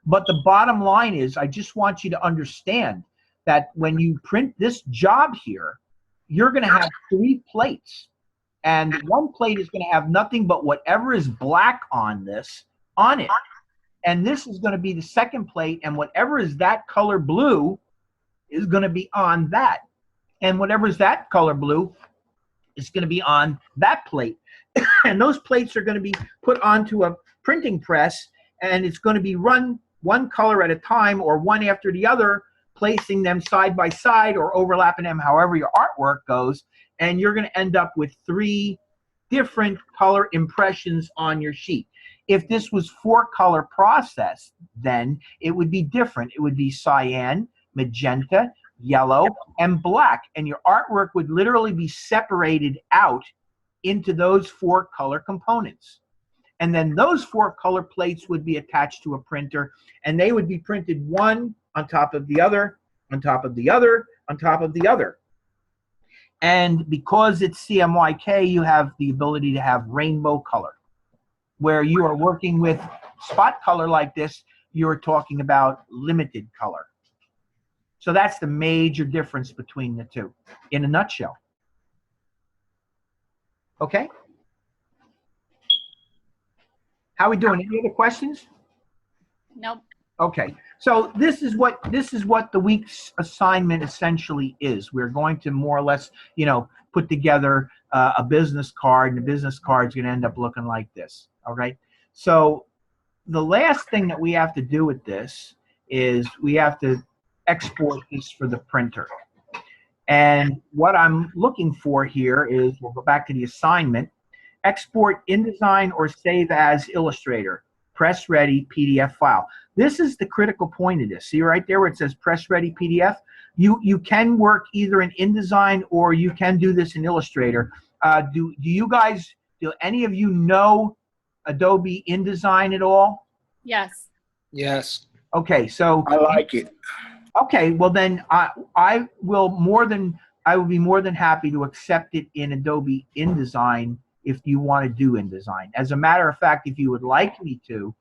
S1: But the bottom line is, I just want you to understand that when you print this job here, you're going to have 3 plates. And one plate is going to have nothing but whatever is black on this, on it. And this is going to be the second plate, and whatever is that color blue is going to be on that. And whatever is that color blue is going to be on that plate. And those plates are going to be put onto a printing press, and it's going to be run one color at a time or one after the other, placing them side by side or overlapping them, however your artwork goes. And you're going to end up with 3 different color impressions on your sheet. If this was 4-color process, then it would be different. It would be cyan, magenta, yellow, and black. And your artwork would literally be separated out into those 4-color components. And then those 4 color plates would be attached to a printer, and they would be printed one on top of the other, on top of the other, on top of the other. And because it's CMYK, you have the ability to have rainbow color. Where you are working with spot color like this, you're talking about limited color. So that's the major difference between the two, in a nutshell. Okay? How are we doing? Any other questions?
S4: Nope.
S1: Okay, so this is what the week's assignment essentially is. We're going to more or less, put together a business card, and the business card is going to end up looking like this. All right. So the last thing that we have to do with this is we have to export this for the printer. And what I'm looking for here is, we'll go back to the assignment. Export InDesign or save as Illustrator. Press ready PDF file. This is the critical point of this. See right there where it says press ready PDF? You can work either in InDesign or you can do this in Illustrator. Do any of you know Adobe InDesign at all?
S4: Yes.
S5: Yes.
S1: Okay, so
S3: I like it.
S1: okay, well then I will be more than happy to accept it in Adobe InDesign if you want to do InDesign. As a matter of fact, if you would like me to,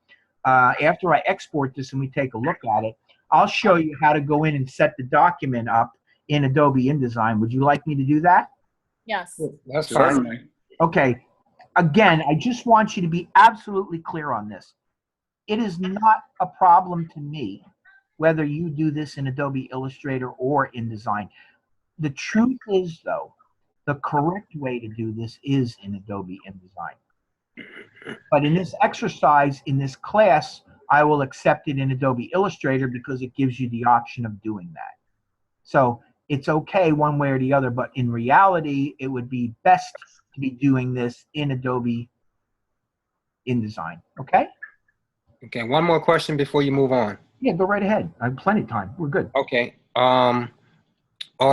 S1: after I export this and we take a look at it, I'll show you how to go in and set the document up in Adobe InDesign. Would you like me to do that?
S4: Yes.
S5: That's fine.
S3: Certainly.
S1: Okay. Again, I just want you to be absolutely clear on this. It is not a problem to me whether you do this in Adobe Illustrator or InDesign. The truth is, though, the correct way to do this is in Adobe InDesign. But in this exercise, in this class, I will accept it in Adobe Illustrator because it gives you the option of doing that. So it's okay one way or the other, but in reality, it would be best to be doing this in Adobe InDesign. Okay?
S5: Okay, one more question before you move on.
S1: Yeah, go right ahead. I have plenty of time. We're good.
S5: Okay. Are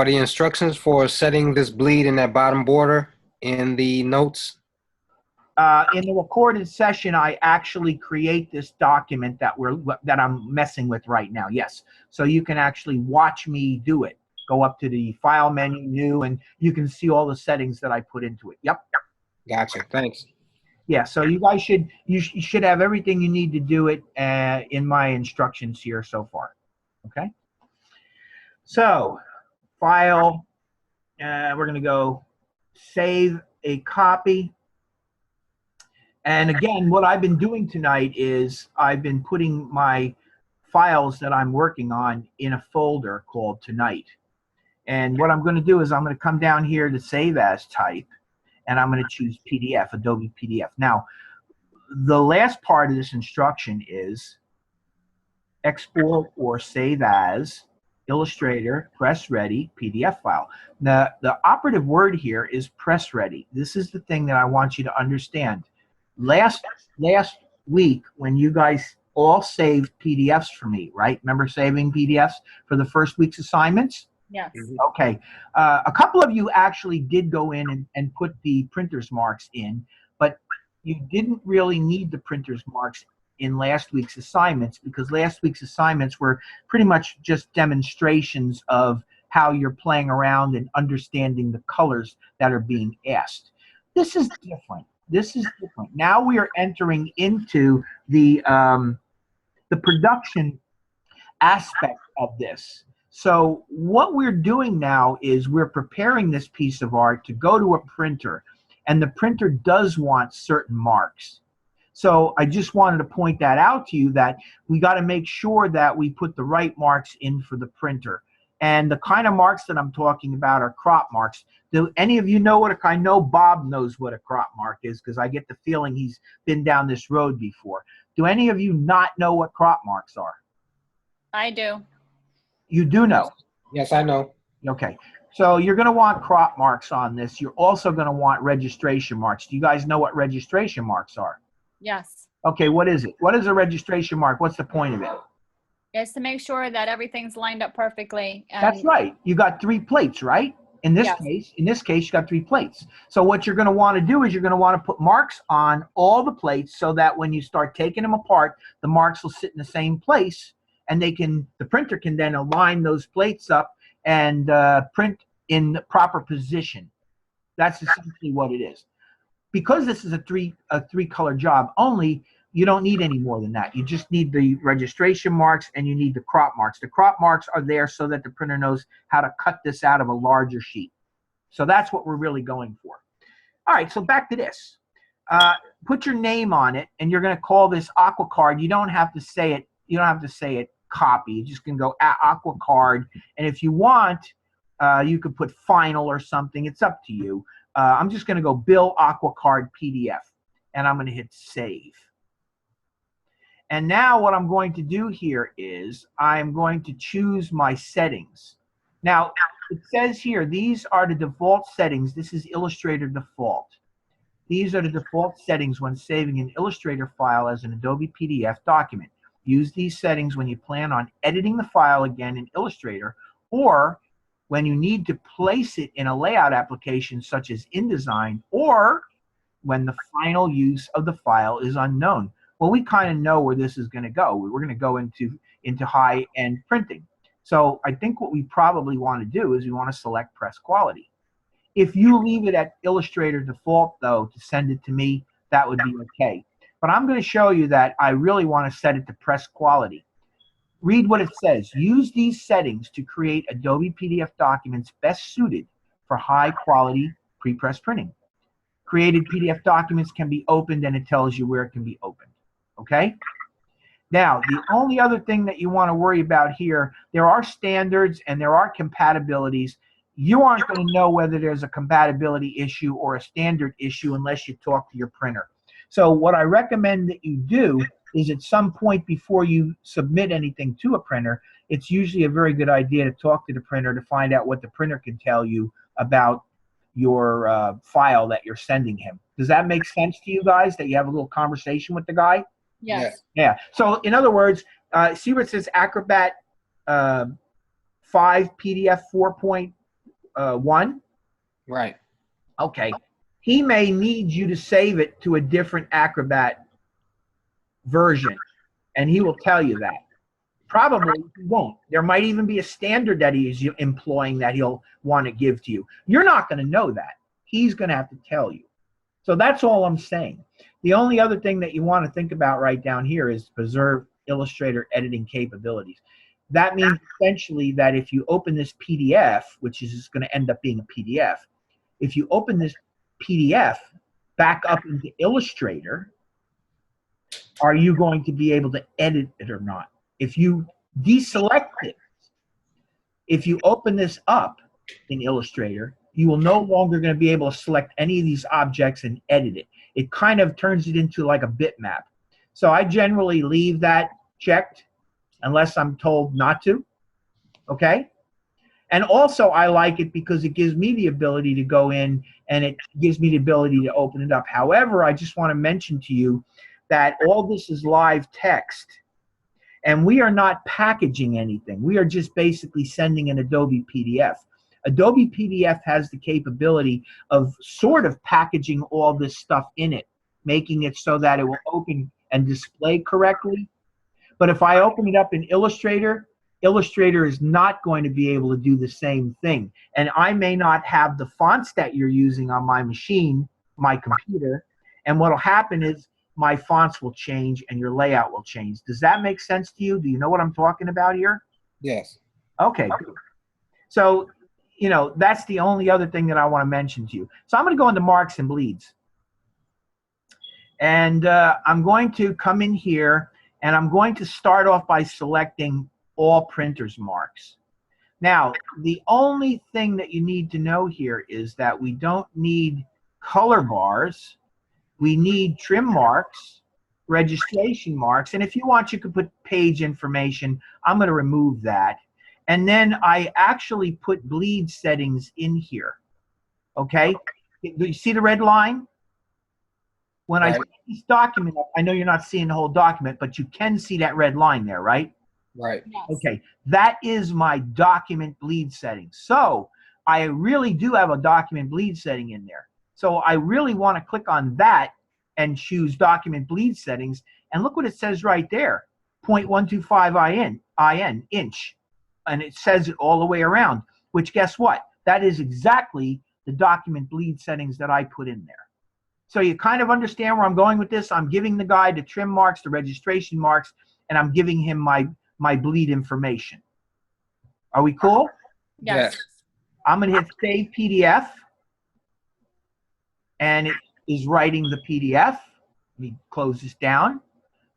S5: the instructions for setting this bleed in that bottom border in the notes?
S1: In the recorded session, I actually create this document that I'm messing with right now. Yes, so you can actually watch me do it. Go up to the File menu, New, and you can see all the settings that I put into it. Yep.
S5: Gotcha. Thanks.
S1: Yeah. So you guys you should have everything you need to do it in my instructions here so far. Okay. So, File. We're going to go Save a Copy. And again, what I've been doing tonight is I've been putting my files that I'm working on in a folder called Tonight. And what I'm going to do is I'm going to come down here to Save As type, and I'm going to choose PDF, Adobe PDF. Now, the last part of this instruction is export or save as Illustrator, press ready, PDF file. Now, the operative word here is press ready. This is the thing that I want you to understand. Last week, when you guys all saved PDFs for me, right? Remember saving PDFs for the first week's assignments?
S4: Yes.
S1: Okay. A couple of you actually did go in and put the printer's marks in, but you didn't really need the printer's marks in last week's assignments because last week's assignments were pretty much just demonstrations of how you're playing around and understanding the colors that are being asked. This is different. This is different. Now we are entering into the production aspect of this. So what we're doing now is we're preparing this piece of art to go to a printer, and the printer does want certain marks. So I just wanted to point that out to you that we got to make sure that we put the right marks in for the printer. And the kind of marks that I'm talking about are crop marks. Do any of you know what I know Bob knows what a crop mark is because I get the feeling he's been down this road before. Do any of you not know what crop marks are?
S4: I do.
S1: You do know.
S5: Yes, I know.
S1: Okay. So you're going to want crop marks on this. You're also going to want registration marks. Do you guys know what registration marks are?
S4: Yes.
S1: Okay, what is it? What is a registration mark? What's the point of it?
S4: It's to make sure that everything's lined up perfectly. And
S1: That's right. You got 3 plates, right? In this case, you got 3 plates. So what you're going to want to do is you're going to want to put marks on all the plates so that when you start taking them apart, the marks will sit in the same place, and the printer can then align those plates up and print in the proper position. That's essentially what it is. Because this is a three color job only, you don't need any more than that. You just need the registration marks and you need the crop marks. The crop marks are there so that the printer knows how to cut this out of a larger sheet. So that's what we're really going for. All right, so back to this. Put your name on it, and you're going to call this Aqua Card. You don't have to say it. You don't have to say it copy. You just can go Aqua Card, and if you want, you could put final or something. It's up to you. I'm just going to go Bill Aqua Card PDF, and I'm going to hit save. And now what I'm going to do here is I'm going to choose my settings. Now, it says here, these are the default settings. This is Illustrator default. These are the default settings when saving an Illustrator file as an Adobe PDF document. Use these settings when you plan on editing the file again in Illustrator, or when you need to place it in a layout application such as InDesign, or when the final use of the file is unknown. Well, we kind of know where this is going to go. We're going to go into high-end printing. So I think what we probably want to do is we want to select press quality. If you leave it at Illustrator default, though, to send it to me, that would be okay. But I'm going to show you that I really want to set it to press quality. Read what it says. Use these settings to create Adobe PDF documents best suited for high-quality pre-press printing. Created PDF documents can be opened, and it tells you where it can be opened. Okay? Now, the only other thing that you want to worry about here, there are standards and there are compatibilities. You aren't going to know whether there's a compatibility issue or a standard issue unless you talk to your printer. So what I recommend that you do is at some point before you submit anything to a printer, it's usually a very good idea to talk to the printer to find out what the printer can tell you about your file that you're sending him. Does that make sense to you guys, that you have a little conversation with the guy?
S4: Yes.
S1: Yeah. So in other words, see where it says Acrobat 5 PDF 4.1?
S5: Right.
S1: Okay. He may need you to save it to a different Acrobat version, and he will tell you that. Probably he won't. There might even be a standard that he is employing that he'll want to give to you. You're not going to know that. He's going to have to tell you. So that's all I'm saying. The only other thing that you want to think about right down here is preserve Illustrator editing capabilities. That means essentially that if you open this PDF, which is going to end up being a PDF, if you open this PDF back up into Illustrator, are you going to be able to edit it or not? If you deselect it, if you open this up in Illustrator, you will no longer going to be able to select any of these objects and edit it. It kind of turns it into like a bitmap. So I generally leave that checked unless I'm told not to, okay? And also I like it because it gives me the ability to go in and it gives me the ability to open it up. However, I just want to mention to you that all this is live text. And we are not packaging anything. We are just basically sending an Adobe PDF. Adobe PDF has the capability of sort of packaging all this stuff in it, making it so that it will open and display correctly. But if I open it up in Illustrator, Illustrator is not going to be able to do the same thing. And I may not have the fonts that you're using on my machine, my computer, and what will happen is my fonts will change and your layout will change. Does that make sense to you? Do you know what I'm talking about here?
S5: Yes.
S1: Okay, good. So, you know, that's the only other thing that I want to mention to you. So I'm going to go into marks and bleeds. And I'm going to come in here and I'm going to start off by selecting all printers marks. Now, the only thing that you need to know here is that we don't need color bars. We need trim marks, registration marks, and if you want, you could put page information. I'm going to remove that. And then I actually put bleed settings in here. Okay? Do you see the red line? When I set this document up, I know you're not seeing the whole document, but you can see that red line there, right?
S5: Right.
S4: Yes.
S1: Okay, that is my document bleed setting. So I really do have a document bleed setting in there. So I really want to click on that and choose document bleed settings. And look what it says right there, 0.125 inch. And it says it all the way around, which guess what? That is exactly the document bleed settings that I put in there. So you kind of understand where I'm going with this. I'm giving the guy the trim marks, the registration marks, and I'm giving him my bleed information. Are we cool?
S4: Yes.
S1: I'm going to hit Save PDF. And it is writing the PDF. Let me close this down.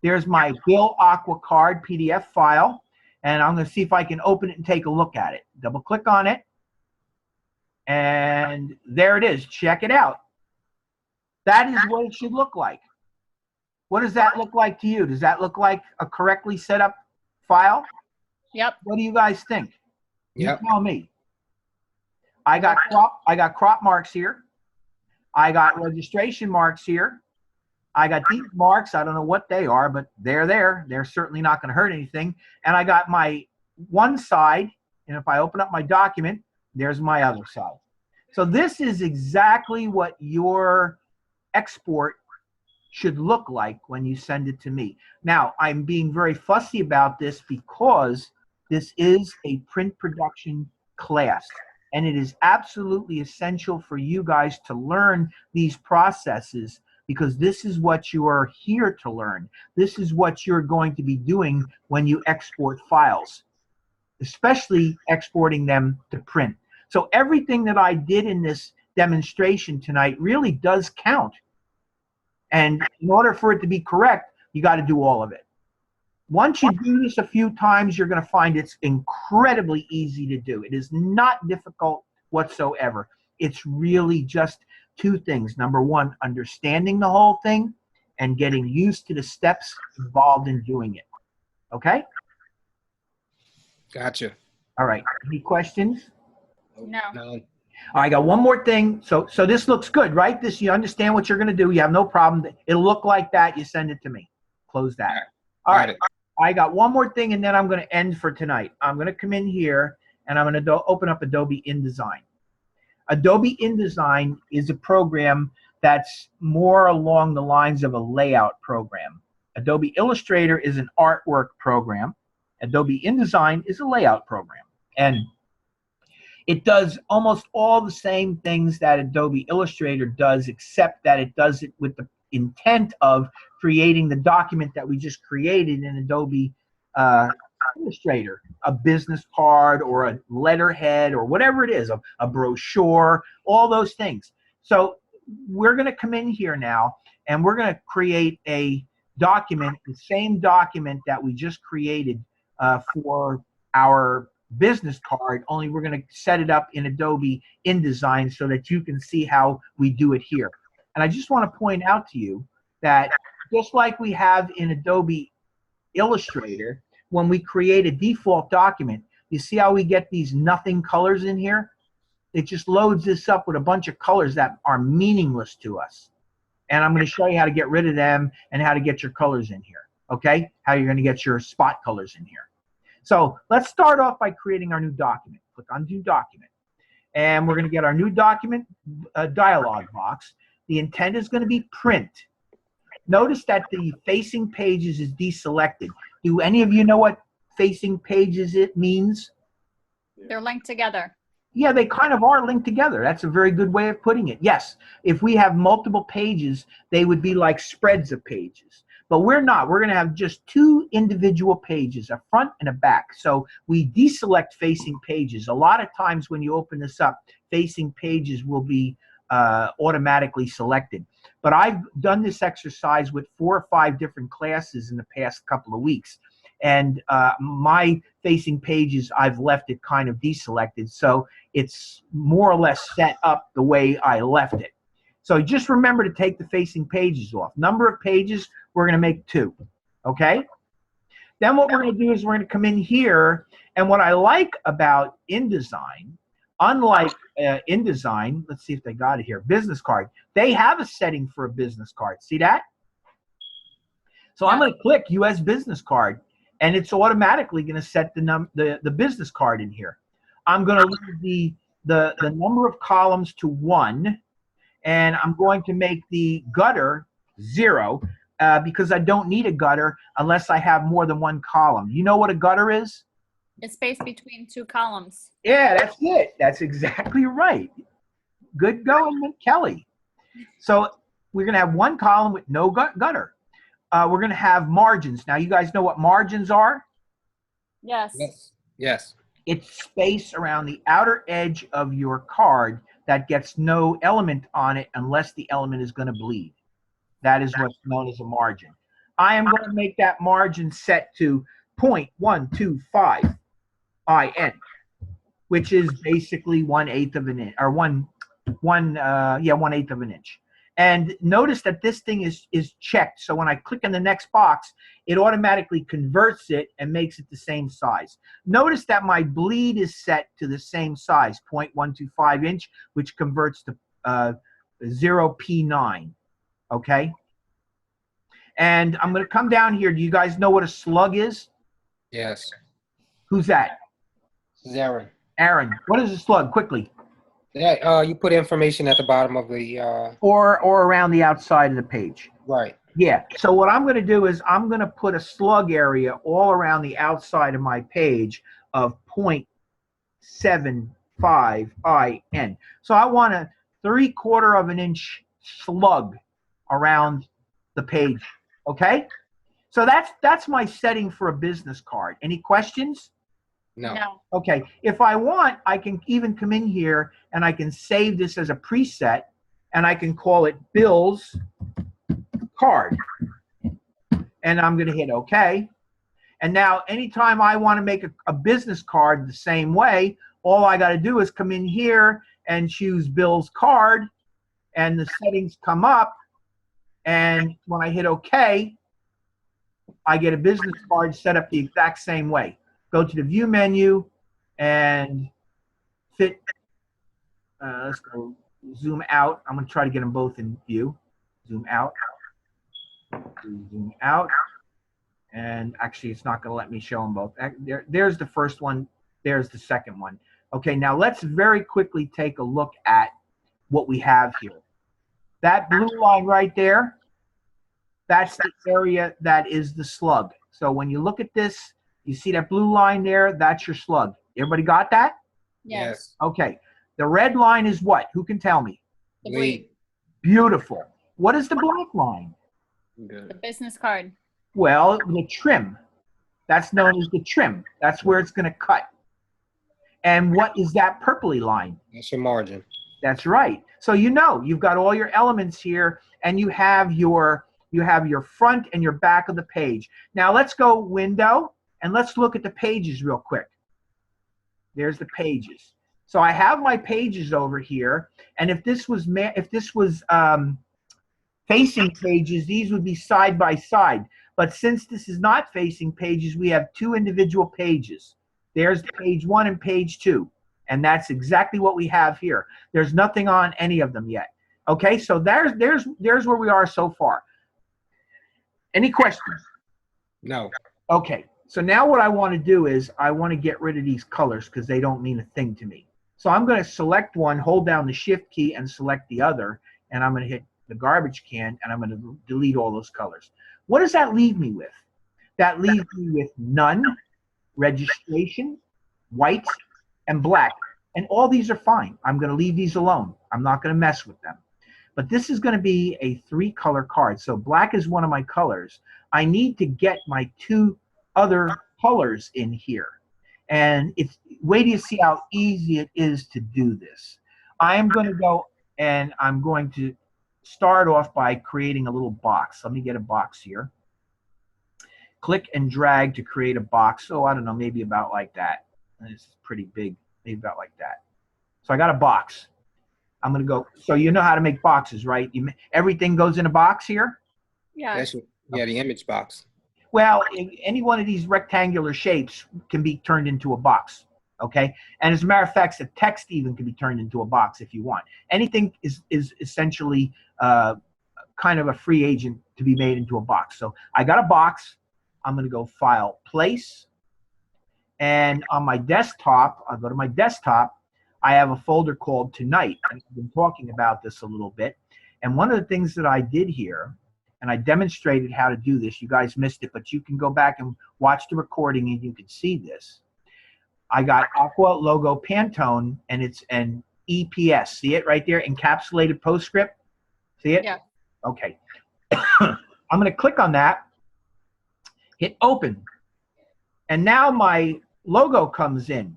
S1: There's my Bill Aqua Card PDF file. And I'm going to see if I can open it and take a look at it. Double click on it. And there it is. Check it out. That is what it should look like. What does that look like to you? Does that look like a correctly set up file?
S4: Yep.
S1: What do you guys think?
S5: Yep.
S1: You tell me. I got crop marks here. I got registration marks here. I got these marks. I don't know what they are, but they're there. They're certainly not going to hurt anything. And I got my one side, and if I open up my document, there's my other side. So this is exactly what your export should look like when you send it to me. Now, I'm being very fussy about this because this is a print production class. And it is absolutely essential for you guys to learn these processes because this is what you are here to learn. This is what you're going to be doing when you export files, especially exporting them to print. So everything that I did in this demonstration tonight really does count. And in order for it to be correct, you got to do all of it. Once you do this a few times, you're going to find it's incredibly easy to do. It is not difficult whatsoever. It's really just two things. Number one, understanding the whole thing and getting used to the steps involved in doing it. Okay?
S5: Gotcha.
S1: All right. Any questions?
S4: No.
S5: No.
S1: I got one more thing. So this looks good, right? This, you understand what you're going to do. You have no problem. It'll look like that. You send it to me. Close that. All right. I got one more thing, and then I'm going to end for tonight. I'm going to come in here, and I'm going to open up Adobe InDesign. Adobe InDesign is a program that's more along the lines of a layout program. Adobe Illustrator is an artwork program. Adobe InDesign is a layout program. And it does almost all the same things that Adobe Illustrator does, except that it does it with the intent of creating the document that we just created in Adobe Illustrator, a business card or a letterhead or whatever it is, a brochure, all those things. So we're going to come in here now and we're going to create a document, the same document that we just created for our business card, only we're going to set it up in Adobe InDesign so that you can see how we do it here. And I just want to point out to you that just like we have in Adobe Illustrator, when we create a default document, you see how we get these nothing colors in here? It just loads this up with a bunch of colors that are meaningless to us. And I'm going to show you how to get rid of them and how to get your colors in here, okay? How you're going to get your spot colors in here. So let's start off by creating our new document. Click on New Document. And we're going to get our new document dialog box. The intent is going to be print. Notice that the facing pages is deselected. Do any of you know what facing pages it means?
S4: They're linked together.
S1: Yeah, they kind of are linked together. That's a very good way of putting it. Yes, if we have multiple pages, they would be like spreads of pages. But we're not. We're going to have just two individual pages, a front and a back. So we deselect facing pages. A lot of times when you open this up, facing pages will be automatically selected. But I've done this exercise with 4 or 5 different classes in the past couple of weeks. And my facing pages, I've left it kind of deselected. So it's more or less set up the way I left it. So just remember to take the facing pages off. Number of pages, we're going to make 2. Okay? Then what we're going to do is we're going to come in here. And what I like about InDesign, unlike InDesign, let's see if they got it here, business card. They have a setting for a business card. See that? So I'm going to click US Business Card, and it's automatically going to set the business card in here. I'm going to leave the number of columns to 1, and I'm going to make the gutter 0 because I don't need a gutter unless I have more than 1 column. You know what a gutter is?
S4: It's space between 2 columns.
S1: Yeah, that's it. That's exactly right. Good going, Kelly. So we're going to have 1 column with no gutter. We're going to have margins. Now, you guys know what margins are?
S4: Yes.
S5: Yes. Yes.
S1: It's space around the outer edge of your card that gets no element on it unless the element is going to bleed. That is what's known as a margin. I am going to make that margin set to 0.125 IN, which is basically 1/8 of an inch, or 1/8 of an inch. And notice that this thing is checked. So when I click on the next box, it automatically converts it and makes it the same size. Notice that my bleed is set to the same size, 0.125 inch, which converts to 0.9. Okay? And I'm going to come down here. Do you guys know what a slug is?
S5: Yes.
S1: Who's that?
S5: Aaron.
S1: Aaron. What is a slug? Quickly.
S5: Yeah, you put information at the bottom of the
S1: Or around the outside of the page.
S5: right.
S1: Yeah. So what I'm going to do is I'm going to put a slug area all around the outside of my page of 0.75 IN. So I want a 3/4 of an inch slug around the page. Okay? So that's my setting for a business card. Any questions?
S5: No.
S4: No.
S1: Okay, if I want, I can even come in here and I can save this as a preset and I can call it Bill's card. And I'm going to hit OK. And now anytime I want to make a business card the same way, all I got to do is come in here and choose Bill's card and the settings come up. And when I hit OK, I get a business card set up the exact same way. Go to the view menu and fit. Let's go zoom out. I'm going to try to get them both in view. Zoom out. Zoom out. And actually, it's not going to let me show them both. There's the first one. There's the second one. Okay, now let's very quickly take a look at what we have here. That blue line right there, that's the area that is the slug. So when you look at this, you see that blue line there, that's your slug. Everybody got that?
S4: Yes.
S1: Okay. The red line is what? Who can tell me?
S4: The bleed.
S1: Beautiful. What is the black line?
S4: The business card.
S1: Well, the trim. That's known as the trim. That's where it's going to cut. And what is that purpley line?
S5: That's your margin.
S1: That's right. So you know you've got all your elements here, and you have your front and your back of the page. Now let's go window and let's look at the pages real quick. There's the pages. So I have my pages over here, and if this was facing pages, these would be side by side. But since this is not facing pages, we have two individual pages. There's page 1 and page 2. And that's exactly what we have here. There's nothing on any of them yet. Okay, so there's where we are so far. Any questions?
S5: No.
S1: Okay, so now what I want to do is I want to get rid of these colors because they don't mean a thing to me. So I'm going to select one, hold down the shift key and select the other, and I'm going to hit the garbage can and I'm going to delete all those colors. What does that leave me with? That leaves me with none, registration, white, and black. And all these are fine. I'm going to leave these alone. I'm not going to mess with them. But this is going to be a 3-color card. So black is one of my colors. I need to get my 2 other colors in here. And wait till you see how easy it is to do this. I am going to go and I'm going to start off by creating a little box. Let me get a box here. Click and drag to create a box. So I don't know, maybe about like that. And it's pretty big, maybe about like that. So I got a box. I'm going to go. So you know how to make boxes, right? Everything goes in a box here?
S4: Yeah.
S5: Yeah, the image box.
S1: Well, any one of these rectangular shapes can be turned into a box, okay? And as a matter of fact, the text even can be turned into a box if you want. Anything is essentially kind of a free agent to be made into a box. So I got a box. I'm going to go File, Place. And on my desktop, I'll go to my desktop. I have a folder called Tonight. I've been talking about this a little bit. And one of the things that I did here, and I demonstrated how to do this. You guys missed it, but you can go back and watch the recording and you can see this. I got Aqua logo Pantone, and it's an EPS. See it right there? Encapsulated postscript. See it?
S4: Yeah.
S1: Okay. I'm going to click on that, hit Open. And now my logo comes in.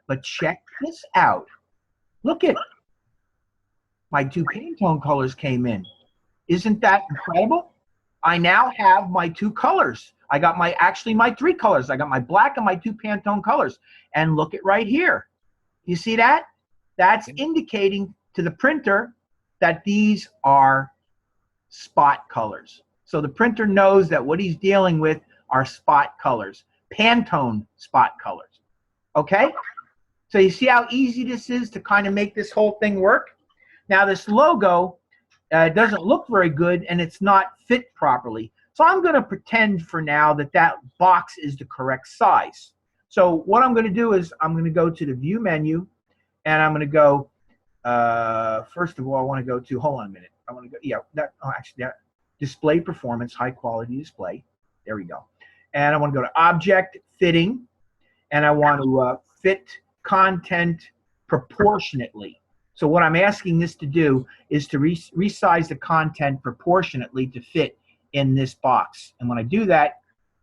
S1: But check this out. Look at my 2 Pantone colors came in. Isn't that incredible? I now have my 2 colors. I got my 3 colors. I got my black and my 2 Pantone colors. And look at right here. You see that? That's indicating to the printer that these are spot colors. So the printer knows that what he's dealing with are spot colors. Pantone spot colors. Okay? So you see how easy this is to kind of make this whole thing work? Now this logo doesn't look very good and it's not fit properly. So I'm going to pretend for now that that box is the correct size. So what I'm going to do is I'm going to go to the View menu and I'm going to go, first of all, I want to go to, hold on a minute. I want to go, Display Performance, High Quality Display. There we go. And I want to go to Object, Fitting, and I want to fit content proportionately. So what I'm asking this to do is to resize the content proportionately to fit in this box. And when I do that,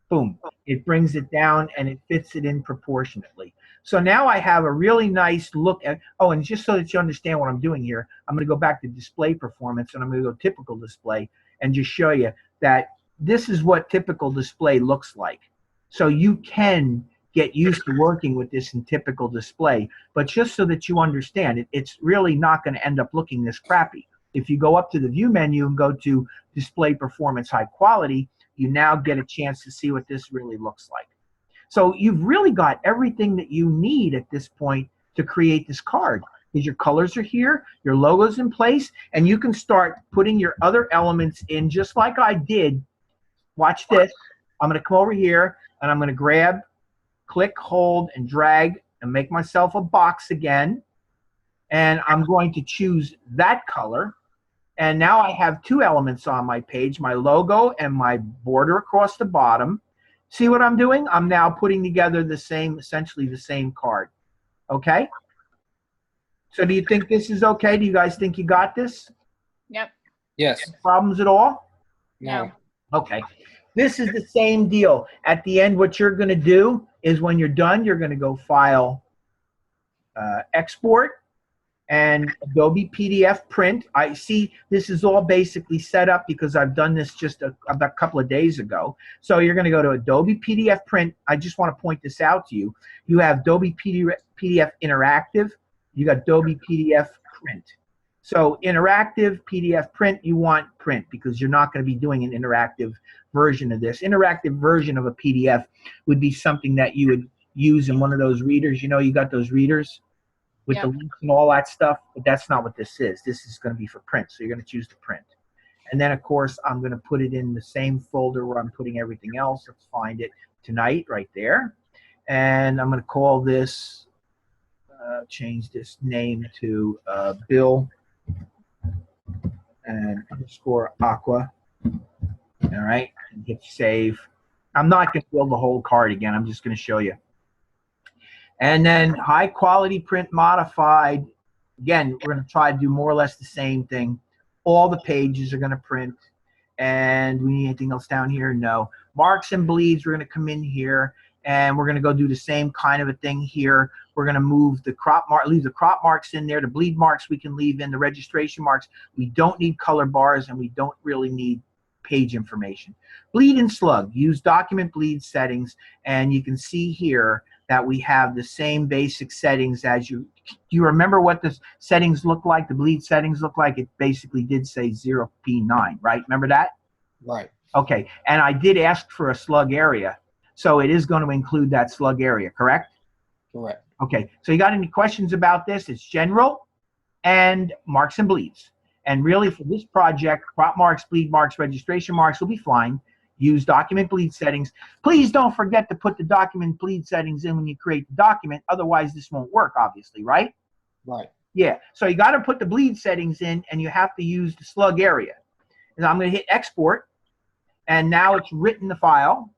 S1: boom, it brings it down and it fits it in proportionately. So now I have a really nice look at, oh, and just so that you understand what I'm doing here, I'm going to go back to display performance, and I'm going to go typical display and just show you that this is what typical display looks like. So you can get used to working with this in typical display, but just so that you understand it, it's really not going to end up looking this crappy. If you go up to the view menu and go to display performance high quality, you now get a chance to see what this really looks like. So you've really got everything that you need at this point to create this card, because your colors are here, your logo's in place, and you can start putting your other elements in just like I did. Watch this. I'm going to come over here, and I'm going to grab, click, hold, and drag, and make myself a box again. And I'm going to choose that color. And now I have two elements on my page, my logo and my border across the bottom. See what I'm doing? I'm now putting together the same, essentially the same card. Okay? So do you think this is okay? Do you guys think you got this?
S4: Yep.
S5: Yes.
S1: Problems at all?
S4: No.
S1: Okay. This is the same deal. At the end, what you're going to do is when you're done, you're going to go File, Export, and Adobe PDF Print. I see this is all basically set up because I've done this just a couple of days ago. So you're going to go to Adobe PDF Print. I just want to point this out to you. You have Adobe PDF Interactive. You got Adobe PDF Print. So interactive, PDF print, you want print because you're not going to be doing an interactive version of this. Interactive version of a PDF would be something that you would use in one of those readers. You know, you got those readers with
S4: Yep.
S1: the links and all that stuff, but that's not what this is. This is going to be for print, so you're going to choose the print. And then, of course, I'm going to put it in the same folder where I'm putting everything else. Let's find it tonight right there. And I'm going to call this, change this name to Bill and underscore Aqua. All right, and hit save. I'm not going to build the whole card again. I'm just going to show you. And then high quality print modified. Again, we're going to try to do more or less the same thing. All the pages are going to print. And we need anything else down here? No. Marks and bleeds, we're going to come in here. And we're going to go do the same kind of a thing here. We're going to move the crop mark, leave the crop marks in there. The bleed marks we can leave in. The registration marks, we don't need color bars, and we don't really need page information. Bleed and slug, use document bleed settings. And you can see here that we have the same basic settings as you. Do you remember what the settings look like? The bleed settings look like? It basically did say 0P9, right? Remember that?
S5: Right.
S1: Okay, and I did ask for a slug area, so it is going to include that slug area, correct?
S5: Correct.
S1: Okay, so you got any questions about this? It's general and marks and bleeds. And really for this project, crop marks, bleed marks, registration marks will be fine. Use document bleed settings. Please don't forget to put the document bleed settings in when you create the document. Otherwise, this won't work, obviously, right?
S5: Right.
S1: Yeah, so you got to put the bleed settings in, and you have to use the slug area. And I'm going to hit export, and now it's written the file,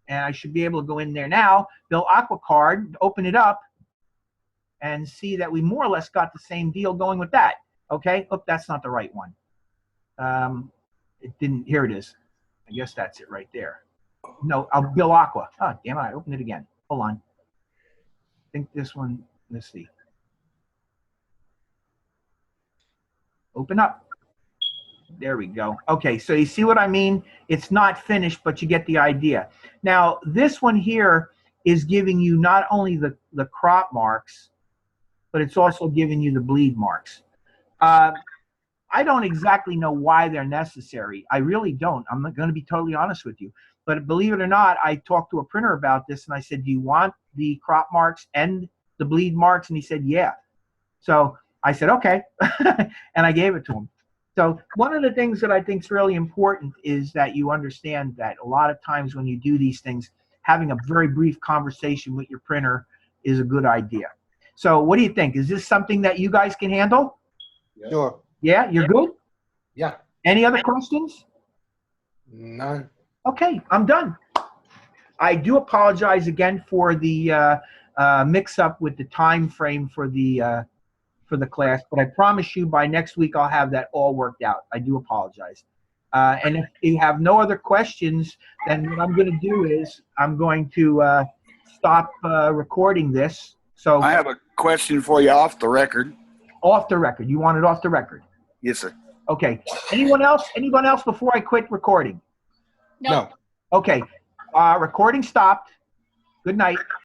S1: and I should be able to go in there now, Bill Aqua card, open it up, and see that we more or less got the same deal going with that. Okay, oh, that's not the right one. It didn't, here it is. I guess that's it right there. No, Bill Aqua. Oh, damn it, I opened it again. Hold on. I think this one, let's see. Open up. There we go. Okay, so you see what I mean? It's not finished, but you get the idea. Now, this one here is giving you not only the crop marks, but it's also giving you the bleed marks. I don't exactly know why they're necessary. I really don't. I'm not going to be totally honest with you. But believe it or not, I talked to a printer about this, and I said, do you want the crop marks and the bleed marks? And he said, yeah. So I said, okay. And I gave it to him. So one of the things that I think is really important is that you understand that a lot of times when you do these things, having a very brief conversation with your printer is a good idea. So what do you think? Is this something that you guys can handle?
S5: Sure.
S1: Yeah, you're good?
S5: Yeah.
S1: Any other questions?
S5: None.
S1: Okay, I'm done. I do apologize again for the mix-up with the time frame for the class, but I promise you by next week I'll have that all worked out. I do apologize. And if you have no other questions, then what I'm going to do is I'm going to stop recording this, So
S3: I have a question for you off the record.
S1: off the record. You want it off the record?
S3: Yes, sir.
S1: Okay. Anyone else? Anyone else before I quit recording?
S4: No.
S1: Okay. Recording stopped. Good night.